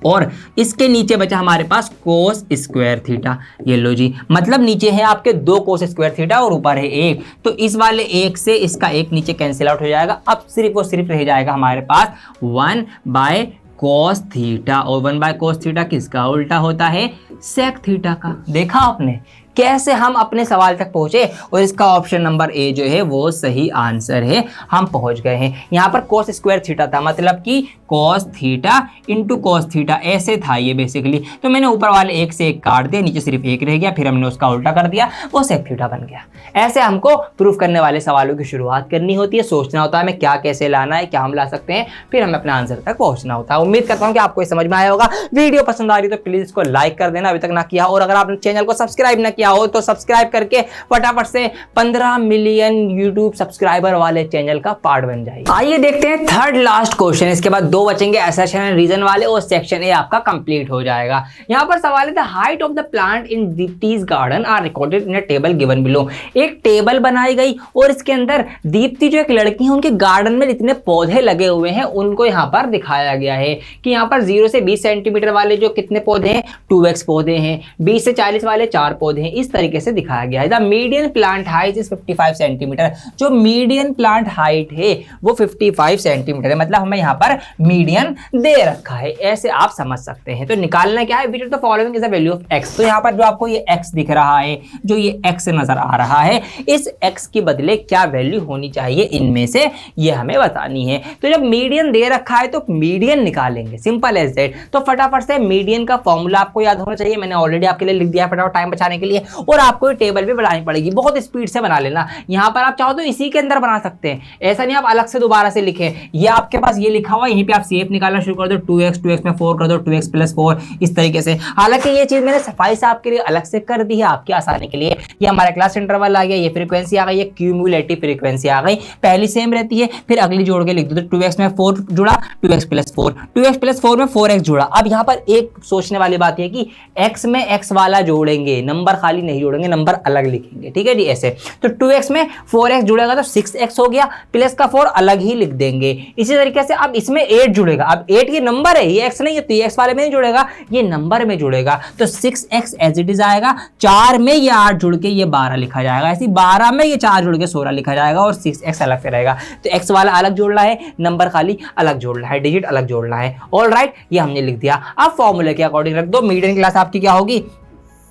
और इसके नीचे बचा हमारे पास कोस स्क्वायर थीटा। ये लो जी, मतलब नीचे है आपके 2 कोस स्क्वायर थीटा और ऊपर है 1, तो इस वाले 1 से इसका 1 नीचे कैंसिल आउट हो जाएगा। अब सिर्फ और सिर्फ रह जाएगा हमारे पास 1/cos थीटा, और 1/cos थीटा किसका उल्टा होता है, sec थीटा का। देखा आपने कैसे हम अपने सवाल तक पहुंचे, और इसका ऑप्शन नंबर ए जो है वो सही आंसर है, हम पहुंच गए हैं। यहाँ पर cos स्क्वायर थीटा था, मतलब कि cos theta into cos theta, ऐसे था ये बेसिकली। तो मैंने ऊपर वाले 1 से 1 काट दिया, नीचे सिर्फ 1 रह गया, फिर हमने उसका उल्टा कर दिया, वो sec थीटा बन गया। ऐसे हमको प्रूफ करने वाले सवालों की शुरुआत करनी होती है, सोचना होता है हमें क्या कैसे लाना है, क्या हम ला सकते हैं, फिर हमें अपने आंसर तक पहुंचना होता है। उम्मीद करता हूँ कि आपको समझ में आया होगा। वीडियो पसंद आ रही तो प्लीज इसको लाइक कर देना, अभी तक ना किया, और अगर आपने चैनल को सब्सक्राइब ना किया हो तो सब्सक्राइब करके फटाफट से 15 मिलियन यूट्यूब सब्सक्राइबर वाले चैनल का पार्ट बन जाइए। आइए देखते हैं थर्ड लास्ट क्वेश्चन, इसके बाद 2 बचेंगे असर्शन एंड रीजन वाले, और सेक्शन ए आपका कंप्लीट हो जाएगा। यहाँ पर सवाल है the height of the plant in Deepti's garden are recorded in a table given below. एक टेबल बनाई गई और इसके अंदर दीप्ति जो एक लड़की है, उनके गार्डन में जितने पौधे लगे हुए हैं उनको यहाँ पर दिखाया गया है कि यहाँ पर 0 से 20 सेंटीमीटर वाले जो कितने पौधे हैं, 2x पौधे हैं, 20 से 40 वाले 4 पौधे हैं, इस तरीके से दिखाया गया है। The median plant height is 55 centimetre. जो मीडियन प्लांट हाइट है वो 55 सेंटीमीटर है, मतलब हमें यहाँ पर मीडियन दे रखा है, ऐसे आप समझ सकते हैं। तो निकालना क्या है, which of the following is the value of x। तो यहाँ पर जो आपको ये x दिख रहा है, जो ये x नजर आ रहा है, इस x के बदले क्या वैल्यू होनी चाहिए इनमें से, ये हमें बतानी है। तो जब मीडियन दे रखा है तो मीडियन निकालेंगे, सिंपल एज दैट। तो फटाफट से मीडियन का फॉर्मूला आपको याद होना चाहिए, मैंने ऑलरेडी आपके लिए लिख दिया फटाफट टाइम बचाने के लिए, और आपको टेबल भी बनानी पड़ेगी, बहुत स्पीड से बना लेना। यहाँ पर आप चाहो तो इसी के अंदर बना सकते हैं, ऐसा नहीं आप अलग से दोबारा से लिखें। ये आपके पास ये लिखा हुआ, यहीं पे आप सेफ निकालना शुरू कर दो, 2x में 4 कर दो, 2x + 4 इस तरीके से। हालांकि ये चीज मैंने सफाई से आपके लिए अलग से कर दी है आपकी आसानी के लिए। ये हमारा क्लास इंटरवल आ गया, ये फ्रीक्वेंसी आ गई, ये क्यूमुलेटिव फ्रीक्वेंसी आ गई, पहली सेम रहती है, फिर अगली जोड़ के लिख दो। तो 2x में 4 जुड़ा, 2x + 4, 2x + 4 में 4x जुड़ा। अब यहाँ पर एक सोचने वाली बात है कि x में x वाला जोड़ेंगे, नंबर खाली खाली नहीं जोड़ेंगे, नंबर अलग लिखेंगे, ठीक है जी। ऐसे तो 2x में 4x जुड़ेगा तो 6x हो गया, प्लस का 4 अलग ही लिख देंगे। इसी तरीके से अब इसमें 8 जुड़ेगा, अब 8 ये नंबर है, ये x नहीं है, तो ये x वाले में नहीं जुड़ेगा, ये नंबर में जुड़ेगा, तो 6x एज इट इज आएगा। 4 में ये 8 जुड़ के ये 12 लिखा जाएगा, ऐसे 12 में ये 4 जुड़ के 16 लिखा जाएगा और 6x अलग से रहेगा। तो x वाला अलग जोड़ना है, नंबर खाली अलग जोड़ना है, डिजिट अलग जोड़ना है। ऑलराइट, ये हमने लिख दिया। अब फॉर्मूले के अकॉर्डिंग रख दो। मीडियन क्लास आपकी क्या होगी,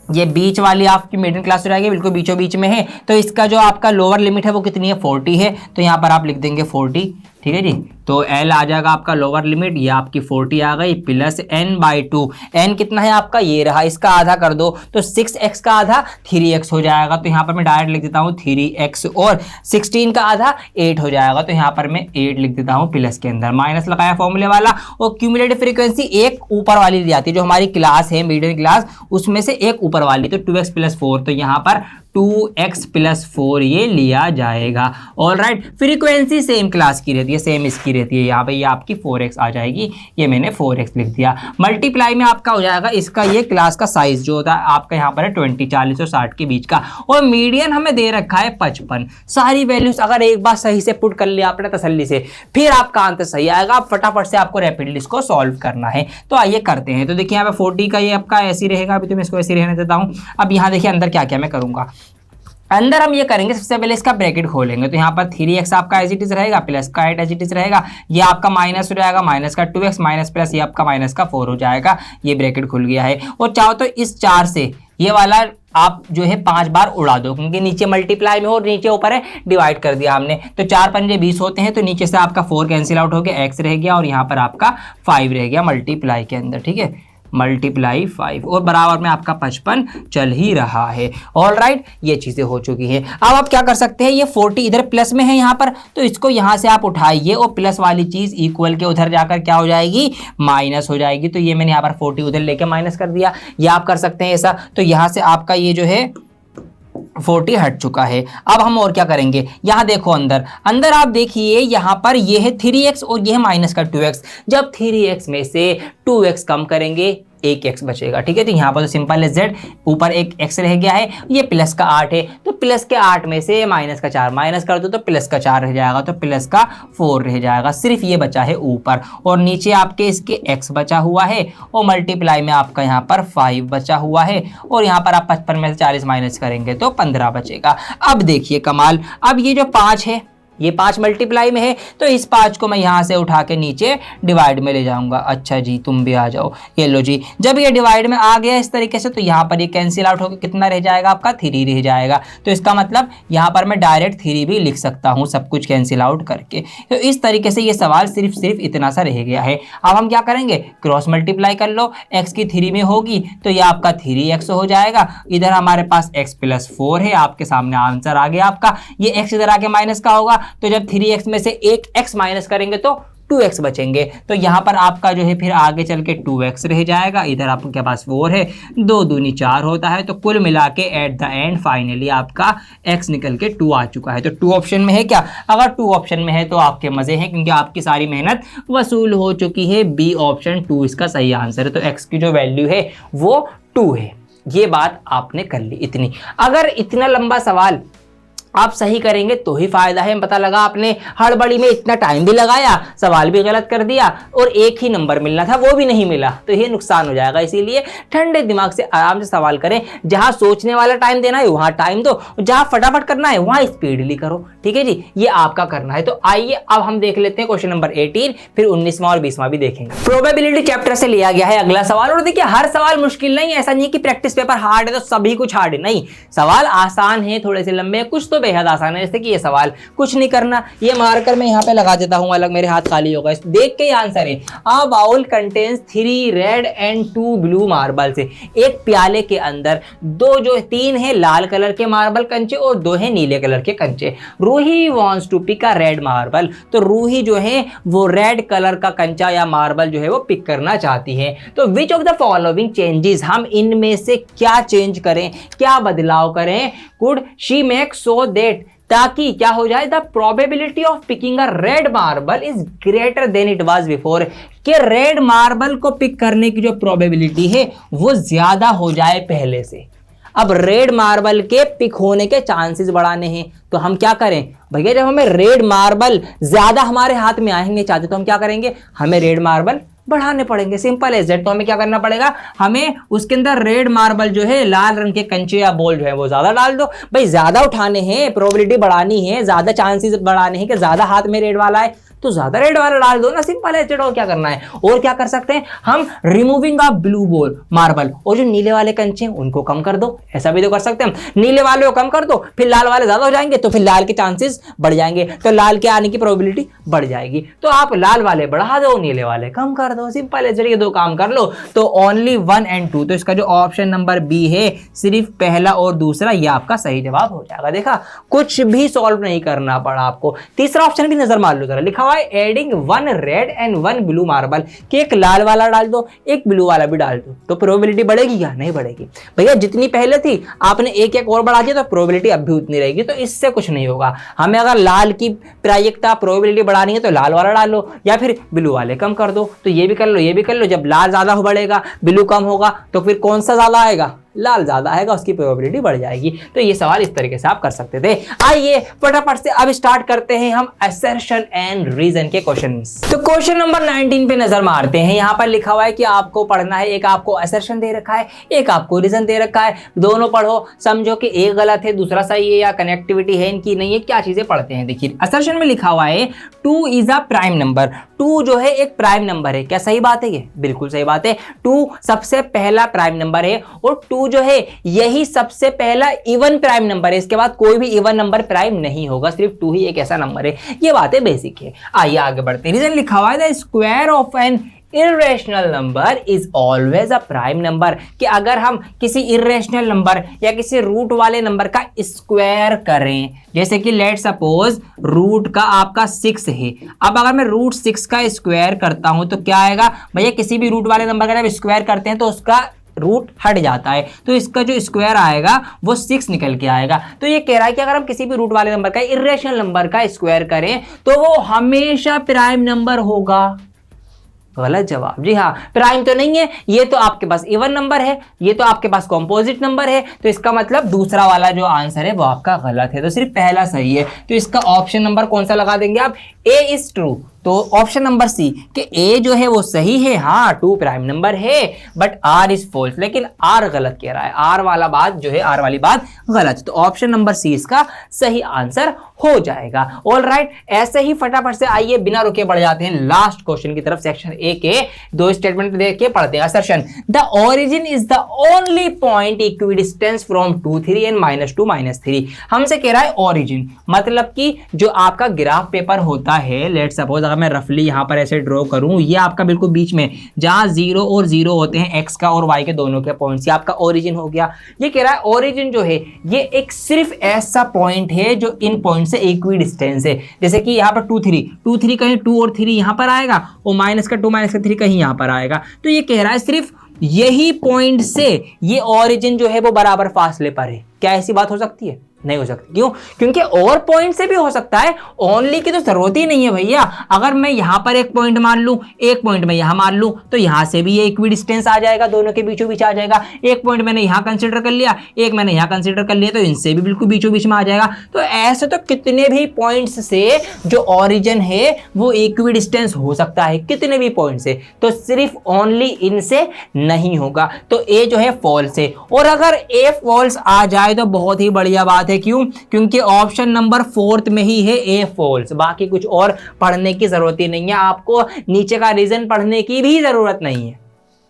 ये बीच वाली आपकी मिडिल क्लास हो जाएगी, बिल्कुल बीचों बीच में है। तो इसका जो आपका लोअर लिमिट है वो कितनी है, 40 है, तो यहाँ पर आप लिख देंगे 40, ठीक है जी। तो L आ जाएगा आपका लोअर लिमिट, ये आपकी 40 आ गई, प्लस n/2। n कितना है आपका, ये रहा, इसका आधा कर दो तो 6x का आधा 3x हो जाएगा, तो यहाँ पर मैं डायरेक्ट लिख देता हूँ 3x, और 16 का आधा 8 हो जाएगा, तो यहाँ पर मैं 8 लिख देता हूँ प्लस के अंदर, माइनस लगाया फॉर्मूले वाला, और क्यूमुलेटिव फ्रीक्वेंसी एक ऊपर वाली दी जाती है, जो हमारी क्लास है मीडियम क्लास, उसमें से एक ऊपर वाली, तो 2x + 4, तो यहाँ पर 2x + 4 ये लिया जाएगा। ऑलराइट, फ्रीक्वेंसी सेम क्लास की रहती है, सेम इसकी रहती है, यहाँ पे ये आपकी 4x आ जाएगी, ये मैंने 4x लिख दिया। मल्टीप्लाई में आपका हो जाएगा इसका ये क्लास का साइज जो होता है आपका यहाँ पर है 20, 40 और 60 के बीच का, और मीडियन हमें दे रखा है 55। सारी वैल्यूज अगर एक बार सही से पुट कर लिया आपने तसल्ली से, फिर आपका आंसर सही आएगा। आप फटाफट से आपको रैपिडली इसको सॉल्व करना है, तो आइए करते हैं। तो देखिए यहाँ पे 40 का ये आपका ऐसे रहेगा, अभी तो मैं इसको ऐसे रहने देता हूँ। अब यहाँ देखिए अंदर क्या क्या मैं करूँगा, अंदर हम ये करेंगे, सबसे पहले इसका ब्रैकेट खोलेंगे, तो यहाँ पर 3x आपका एज इट इज रहेगा, प्लस का 8 एज इट इज रहेगा, ये आपका माइनस हो जाएगा, माइनस का 2x माइनस प्लस ये आपका माइनस का 4 हो जाएगा, ये ब्रैकेट खुल गया है। और चाहो तो इस 4 से ये वाला आप जो है 5 बार उड़ा दो, क्योंकि नीचे मल्टीप्लाई में हो और नीचे ऊपर है डिवाइड कर दिया हमने, तो 4 पंजे 20 होते हैं, तो नीचे से आपका 4 कैंसिल आउट हो गया, x रह गया, और यहाँ पर आपका 5 रह गया मल्टीप्लाई के अंदर, ठीक है, मल्टीप्लाई 5, और बराबर में आपका 55 चल ही रहा है। ऑलराइट, ये चीजें हो चुकी हैं। अब आप क्या कर सकते हैं, ये 40 इधर प्लस में है यहाँ पर, तो इसको यहाँ से आप उठाइए, और प्लस वाली चीज इक्वल के उधर जाकर क्या हो जाएगी, माइनस हो जाएगी। तो ये मैंने यहाँ पर 40 उधर लेके माइनस कर दिया, ये आप कर सकते हैं ऐसा। तो यहाँ से आपका ये जो है 40 हट चुका है। अब हम और क्या करेंगे, यहाँ देखो अंदर अंदर आप देखिए, यहाँ पर ये है 3x और ये है माइनस का 2x। जब 3x में से 2x कम करेंगे, एक x बचेगा, ठीक है। तो यहाँ पर तो सिंपल है, z ऊपर एक x रह गया है, ये प्लस का 8 है, तो प्लस के 8 में से माइनस का 4 माइनस कर दो तो प्लस का 4 रह जाएगा, तो प्लस का 4 रह जाएगा। सिर्फ ये बचा है ऊपर, और नीचे आपके इसके x बचा हुआ है, और मल्टीप्लाई में आपका यहाँ पर 5 बचा हुआ है, और यहाँ पर आप 55 में से 40 माइनस करेंगे तो 15 बचेगा। अब देखिए कमाल, अब ये जो 5 है, ये 5 मल्टीप्लाई में है, तो इस 5 को मैं यहाँ से उठा के नीचे डिवाइड में ले जाऊंगा। अच्छा जी, तुम भी आ जाओ, ये लो जी। जब ये डिवाइड में आ गया इस तरीके से, तो यहाँ पर ये कैंसिल आउट होकर कितना रह जाएगा आपका, 3 रह जाएगा। तो इसका मतलब यहाँ पर मैं डायरेक्ट 3 भी लिख सकता हूँ, सब कुछ कैंसिल आउट करके। तो इस तरीके से ये सवाल सिर्फ इतना सा रह गया है। अब हम क्या करेंगे, क्रॉस मल्टीप्लाई कर लो, x की 3 में होगी तो ये आपका 3x हो जाएगा। इधर हमारे पास x + 4 है, आपके सामने आंसर आ गया आपका। ये x इधर आके माइनस का होगा, तो जब 3x में से एक x माइनस करेंगे तो 2x बचेंगे। तो यहाँ पर आपका जो है फिर आगे चल के 2x रह जाएगा। इधर आपके पास 4 है, 2 दूनी 4 होता है, तो कुल मिला के एट द एंड फाइनली आपका x निकल के 2 आ चुका है। तो 2 ऑप्शन में है क्या, अगर 2 ऑप्शन में है तो आपके मजे हैं, क्योंकि आपकी सारी मेहनत वसूल हो चुकी है। बी ऑप्शन 2 इसका सही आंसर है। तो x की जो वैल्यू है वो 2 है। ये बात आपने कर ली इतनी। अगर इतना लंबा सवाल आप सही करेंगे तो ही फायदा है। पता लगा आपने हड़बड़ी में इतना टाइम भी लगाया, सवाल भी गलत कर दिया, और एक ही नंबर मिलना था वो भी नहीं मिला, तो ये नुकसान हो जाएगा। इसीलिए ठंडे दिमाग से आराम से सवाल करें। जहां सोचने वाला टाइम देना है वहां टाइम दो, जहां फटाफट करना है वहां स्पीडली करो, ठीक है जी। ये आपका करना है। तो आइए अब हम देख लेते हैं क्वेश्चन नंबर 18, फिर 19वां और 20वां भी देखेंगे। प्रोबेबिलिटी चैप्टर से लिया गया है अगला सवाल। और देखिए हर सवाल मुश्किल नहीं है, ऐसा नहीं है कि प्रैक्टिस पेपर हार्ड है तो सभी कुछ हार्ड है, नहीं। सवाल आसान है, थोड़े से लंबे, कुछ तो बेहद आसान है। जैसे कि ये सवाल कुछ नहीं करना, ये मार्कर मैं यहाँ पे लगा देता हूँ अलग, मेरे हाथ खाली होगा, देख के ही आंसर है। A bowl contains 3 red and 2 blue marble से, एक प्याले के अंदर 3 है लाल कलर के मार्बल कंचे और 2 है नीले कलर के कंचे। Ruhi wants to pick a red marble, तो रूही जो है वो रेड कलर का कंचा या मार्बल जो है वो पिक करना चाहती है। तो विच ऑफ द फॉलोइंग चेंजेस, हम इनमें से क्या चेंज करें, क्या बदलाव करें, could she make so that, ताकि क्या हो जाए, the probability of picking a red marble is greater than it was before, कि रेड मार्बल को पिक करने की जो प्रोबेबिलिटी है वो ज्यादा हो जाए पहले से। अब रेड मार्बल के पिक होने के चांसेस बढ़ाने हैं, तो हम क्या करें भैया, जब हमें रेड मार्बल ज्यादा हमारे हाथ में आएंगे चाहते तो हम क्या करेंगे, हमें रेड मार्बल बढ़ाने पड़ेंगे, सिंपल एज दैट। तो हमें क्या करना पड़ेगा, हमें उसके अंदर रेड मार्बल जो है, लाल रंग के कंचे या बॉल जो है वो ज्यादा डाल दो। भाई ज्यादा उठाने हैं, प्रोबेबिलिटी बढ़ानी है, ज्यादा चांसेस बढ़ाने हैं कि ज्यादा हाथ में रेड वाला है, तो ज्यादा रेड वाला डाल दो ना, सिंपल है। और क्या करना है, और क्या कर सकते हैं हम, removing of blue ball marble, और जो नीले वाले कंचे हैं उनको कम कर दो, ऐसा भी तो कर सकते हैं हम। नीले वाले को कम कर दो, फिर लाल वाले ज्यादा हो जाएंगे तो फिर लाल के चांसेस बढ़ जाएंगे, तो लाल के आने की प्रोबेबिलिटी बढ़ जाएगी। तो आप लाल वाले बढ़ा दो, नीले वाले कम कर दो, सिंपल है। ये दो काम कर लो तो ओनली 1 और 2, तो इसका जो ऑप्शन नंबर बी है, सिर्फ पहला और दूसरा, ये आपका सही जवाब हो जाएगा। देखा, कुछ भी सॉल्व नहीं करना पड़ा आपको। तीसरा ऑप्शन भी नजर मार लो जरा, लिखा हुआ है adding 1 red and 1 blue marble, कि एक लाल वाला डाल दो, एक ब्लू वाला भी डाल दो, तो प्रोबेबिलिटी बढ़ेगी क्या, नहीं बढ़ेगी भैया। जितनी पहले थी आपने एक एक और बढ़ा दिया तो प्रोबेबिलिटी अब भी उतनी रहेगी, तो इससे कुछ नहीं होगा। हमें अगर लाल की प्रायिकता प्रोबेबिलिटी बढ़ानी है तो लाल वाला डालो, या फिर ब्लू वाले कम कर दो, तो ये भी कर लो, ये भी कर लो। जब लाल ज्यादा हो बढ़ेगा, ब्लू कम होगा, तो फिर कौन सा ज्यादा आएगा, लाल ज्यादा आएगा, उसकी प्रोबेबिलिटी बढ़ जाएगी। तो ये सवाल इस तरीके से आप कर सकते थे। आइए फटाफट से अब स्टार्ट करते हैं हम असर्शन एंड रीजन के क्वेश्चंस। तो क्वेश्चन नंबर 19 पे नजर मारते हैं। यहाँ पर लिखा हुआ है कि आपको पढ़ना है, एक आपको असर्शन दे रखा है, एक आपको रीजन दे रखा है, दोनों पढ़ो, समझो कि एक गलत है दूसरा सही है, या कनेक्टिविटी है इनकी नहीं है, क्या चीजें पढ़ते हैं। देखिए असर्शन में लिखा हुआ है 2 इज अ प्राइम नंबर, 2 जो है एक प्राइम नंबर है। क्या सही बात है ये? बिल्कुल सही बात है। 2 सबसे पहला प्राइम नंबर है, और 2 जो है यही सबसे पहला इवन प्राइम नंबर है। इसके बाद कोई भी इवन नंबर प्राइम नहीं होगा, सिर्फ 2 ही एक ऐसा नंबर है। ये बातें बेसिक है। आइए आगे बढ़ते हैं। रीजन लिखा हुआ है the square of N irrational number is always a prime number, कि अगर हम किसी इर्रेशनल नंबर या किसी रूट वाले नंबर का स्क्वायर करें, जैसे कि लेट सपोज रूट का आपका 6 है, अब अगर मैं रूट 6 का स्क्वायर करता हूं तो क्या आएगा भैया, किसी भी रूट वाले नंबर का जब स्क्वायर करते हैं तो उसका रूट हट जाता है, तो इसका जो स्क्वायर आएगा वो 6 निकल के आएगा। तो ये कह रहा है कि अगर हम किसी भी रूट वाले नंबर का, इर्रेशनल नंबर का स्क्वायर करें तो वो हमेशा प्राइम नंबर होगा। गलत जवाब। जी हाँ, प्राइम तो नहीं है, ये तो आपके पास इवन नंबर है, ये तो आपके पास कॉम्पोजिट नंबर है, तो इसका मतलब दूसरा वाला जो आंसर है वो आपका गलत है, तो सिर्फ पहला सही है। तो इसका ऑप्शन नंबर कौन सा लगा देंगे आप, ए इज ट्रू। तो ऑप्शन नंबर सी कि ए जो है वो सही है, हाँ 2 प्राइम नंबर है, बट आर इज फॉल्स, लेकिन आर गलत कह रहा है, आर वाला बात जो है, आर वाली बात गलत। तो ऑप्शन नंबर सी इसका सही आंसर हो जाएगा। ऑल राइट, ऐसे ही फटाफट से आइए बिना रुके बढ़ जाते हैं लास्ट क्वेश्चन की तरफ। सेक्शन ए के 2 स्टेटमेंट देख के पढ़ते हैं। Assertion the origin is the only point equidistance from 2 3 and -2 -3। हमसे कह रहा है ओरिजिन, मतलब कि जो आपका ग्राफ पेपर होता है, लेट सपोज अगर मैं रफली यहां पर ऐसे ड्रॉ करूं, ये आपका बिल्कुल बीच में जहां 0 और 0 होते हैं, एक्स का और वाई के दोनों के पॉइंट्स, ये आपका ओरिजिन हो गया। ये कह रहा है ओरिजिन जो है ये एक सिर्फ ऐसा पॉइंट है जो इन पॉइंट से इक्वी डिस्टेंस है। जैसे कि यहाँ पर 2 3 कहीं 2 और 3 यहां पर आएगा, और -2 -3 कहीं यहां पर आएगा। तो ये कह रहा है सिर्फ यही पॉइंट से ये ओरिजिन जो है वो बराबर फासले पर है। क्या ऐसी बात हो सकती है? नहीं हो सकती। क्यों? क्योंकि और पॉइंट से भी हो सकता है, ओनली की तो जरूरत ही नहीं है भैया। अगर मैं यहां पर एक पॉइंट मान लूं, एक पॉइंट में यहां मान लूं, तो यहां से भी ये इक्वी डिस्टेंस आ जाएगा, दोनों के बीचों बीच आ जाएगा। एक पॉइंट मैंने यहां कंसीडर कर लिया, एक मैंने यहां कंसीडर कर लिया, तो इनसे भी बिल्कुल बीचों बीच में आ जाएगा। तो ऐसे तो कितने भी पॉइंट्स से जो ओरिजिन है वो इक्वी डिस्टेंस हो सकता है, कितने भी पॉइंट से, तो सिर्फ ओनली इनसे नहीं होगा। तो ए जो है फॉल्स है, और अगर ए फॉल्स आ जाए तो बहुत ही बढ़िया बात है। क्यों? क्योंकि ऑप्शन नंबर 4 में ही है ए फॉल्स, बाकी कुछ और पढ़ने की जरूरत ही नहीं है, आपको नीचे का रीजन पढ़ने की भी जरूरत नहीं है।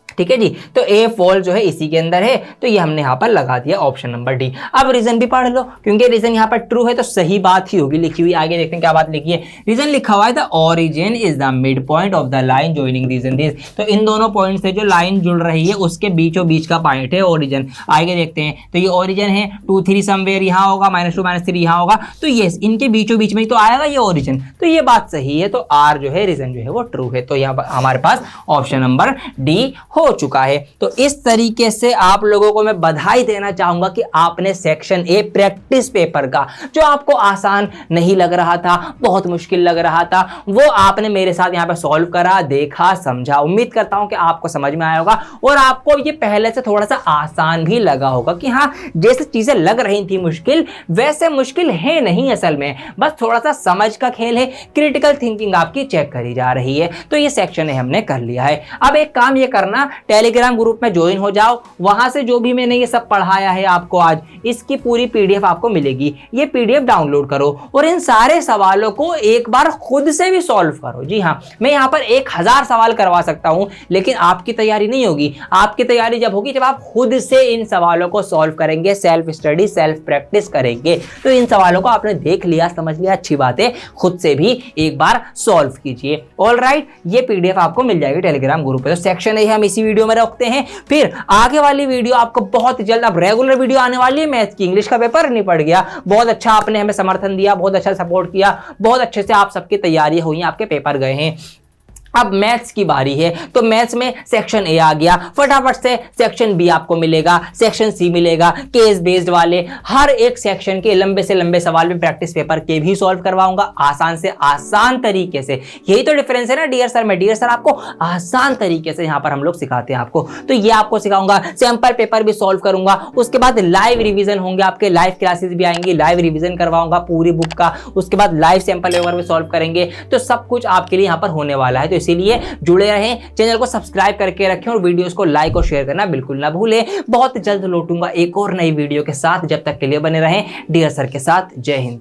ठीक है जी, तो ए फॉल्स जो है इसी के अंदर है, तो ये हमने यहां पर लगा दिया ऑप्शन नंबर डी। अब रीजन भी पढ़ लो, क्योंकि रीजन यहां पर ट्रू है तो सही बात ही होगी लिखी हुई। आगे देखते हैं क्या बात लिखी है। रीजन लिखा हुआ है the origin is the mid point of the line joining this and this. तो इन दोनों पॉइंट से जो लाइन जुड़ रही है उसके बीचों बीच का पॉइंट है ओरिजिन। आगे देखते हैं, तो ये ओरिजिन है 2 3 समवेयर यहां होगा, -2 -3 यहां होगा, तो ये इनके बीचों बीच में ही तो आएगा ये ओरिजिन। तो ये बात सही है, तो आर जो है रीजन जो है वो ट्रू है। तो यहाँ हमारे पास ऑप्शन नंबर डी हो चुका है। तो इस तरीके से आप लोगों को मैं बधाई देना चाहूंगा कि आपने सेक्शन ए प्रैक्टिस पेपर का, जो आपको आसान नहीं लग रहा था, बहुत मुश्किल लग रहा था, वो आपने मेरे साथ यहां पे सॉल्व करा, देखा, समझा। उम्मीद करता हूं कि आपको समझ में आया होगा और आपको ये पहले से थोड़ा सा आसान भी लगा होगा कि हाँ, जैसे चीजें लग रही थी मुश्किल, वैसे मुश्किल है नहीं असल में, बस थोड़ा सा समझ का खेल है, क्रिटिकल थिंकिंग आपकी चेक करी जा रही है। तो ये सेक्शन है हमने कर लिया है। अब एक काम ये करना, टेलीग्राम ग्रुप में ज्वाइन हो जाओ, वहां से जो भी मैंने ये सब पढ़ाया है आपको आज, इसकी पूरी पीडीएफ आपको मिलेगी। ये पीडीएफ डाउनलोड करो और इन सारे सवालों को एक बार खुद से भी सॉल्व करो। जी हाँ, मैं यहां पर 1000 सवाल करवा सकता हूं, लेकिन आपकी तैयारी नहीं होगी। आपकी तैयारी जब होगी जब आप खुद से इन सवालों को सॉल्व करेंगे, सेल्फ स्टडी, सेल्फ प्रैक्टिस करेंगे। तो इन सवालों को आपने देख लिया, समझ लिया, अच्छी बात है, खुद से भी एक बार सॉल्व कीजिए। ऑलराइट, ये पीडीएफ आपको मिल जाएगी टेलीग्राम ग्रुप पे। तो सेक्शन ए हम इसी वीडियो में रखते हैं, फिर आगे वाली वीडियो आपको बहुत जल्द, अब रेगुलर वीडियो आने वाली है। मैथ्स की, इंग्लिश का पेपर नहीं पड़ गया, बहुत अच्छा आपने हमें समर्थन दिया, बहुत अच्छा सपोर्ट किया, बहुत अच्छे से आप सबकी तैयारी हुई, आपके पेपर गए हैं। अब मैथ्स की बारी है, तो मैथ्स में सेक्शन ए आ गया, फटाफट से सेक्शन बी आपको मिलेगा, सेक्शन सी मिलेगा, केस बेस्ड वाले हर एक सेक्शन के लंबे से लंबे सवाल में प्रैक्टिस पेपर के भी सॉल्व करवाऊंगा, आसान से आसान तरीके से। यही तो डिफरेंस है ना डियर सर में। डियर सर आपको आसान तरीके से यहां पर हम लोग सिखाते हैं आपको, तो ये आपको सिखाऊंगा। सैंपल पेपर भी सॉल्व करूंगा, उसके बाद लाइव रिविजन होंगे, आपके लाइव क्लासेस भी आएंगी, लाइव रिविजन करवाऊंगा पूरी बुक का, उसके बाद लाइव सैंपल पेपर भी सॉल्व करेंगे। तो सब कुछ आपके लिए यहां पर होने वाला है, तो इसीलिए जुड़े रहें, चैनल को सब्सक्राइब करके रखें और वीडियोस को लाइक और शेयर करना बिल्कुल ना भूलें। बहुत जल्द लौटूंगा एक और नई वीडियो के साथ, जब तक के लिए बने रहें डियर सर के साथ। जय हिंद।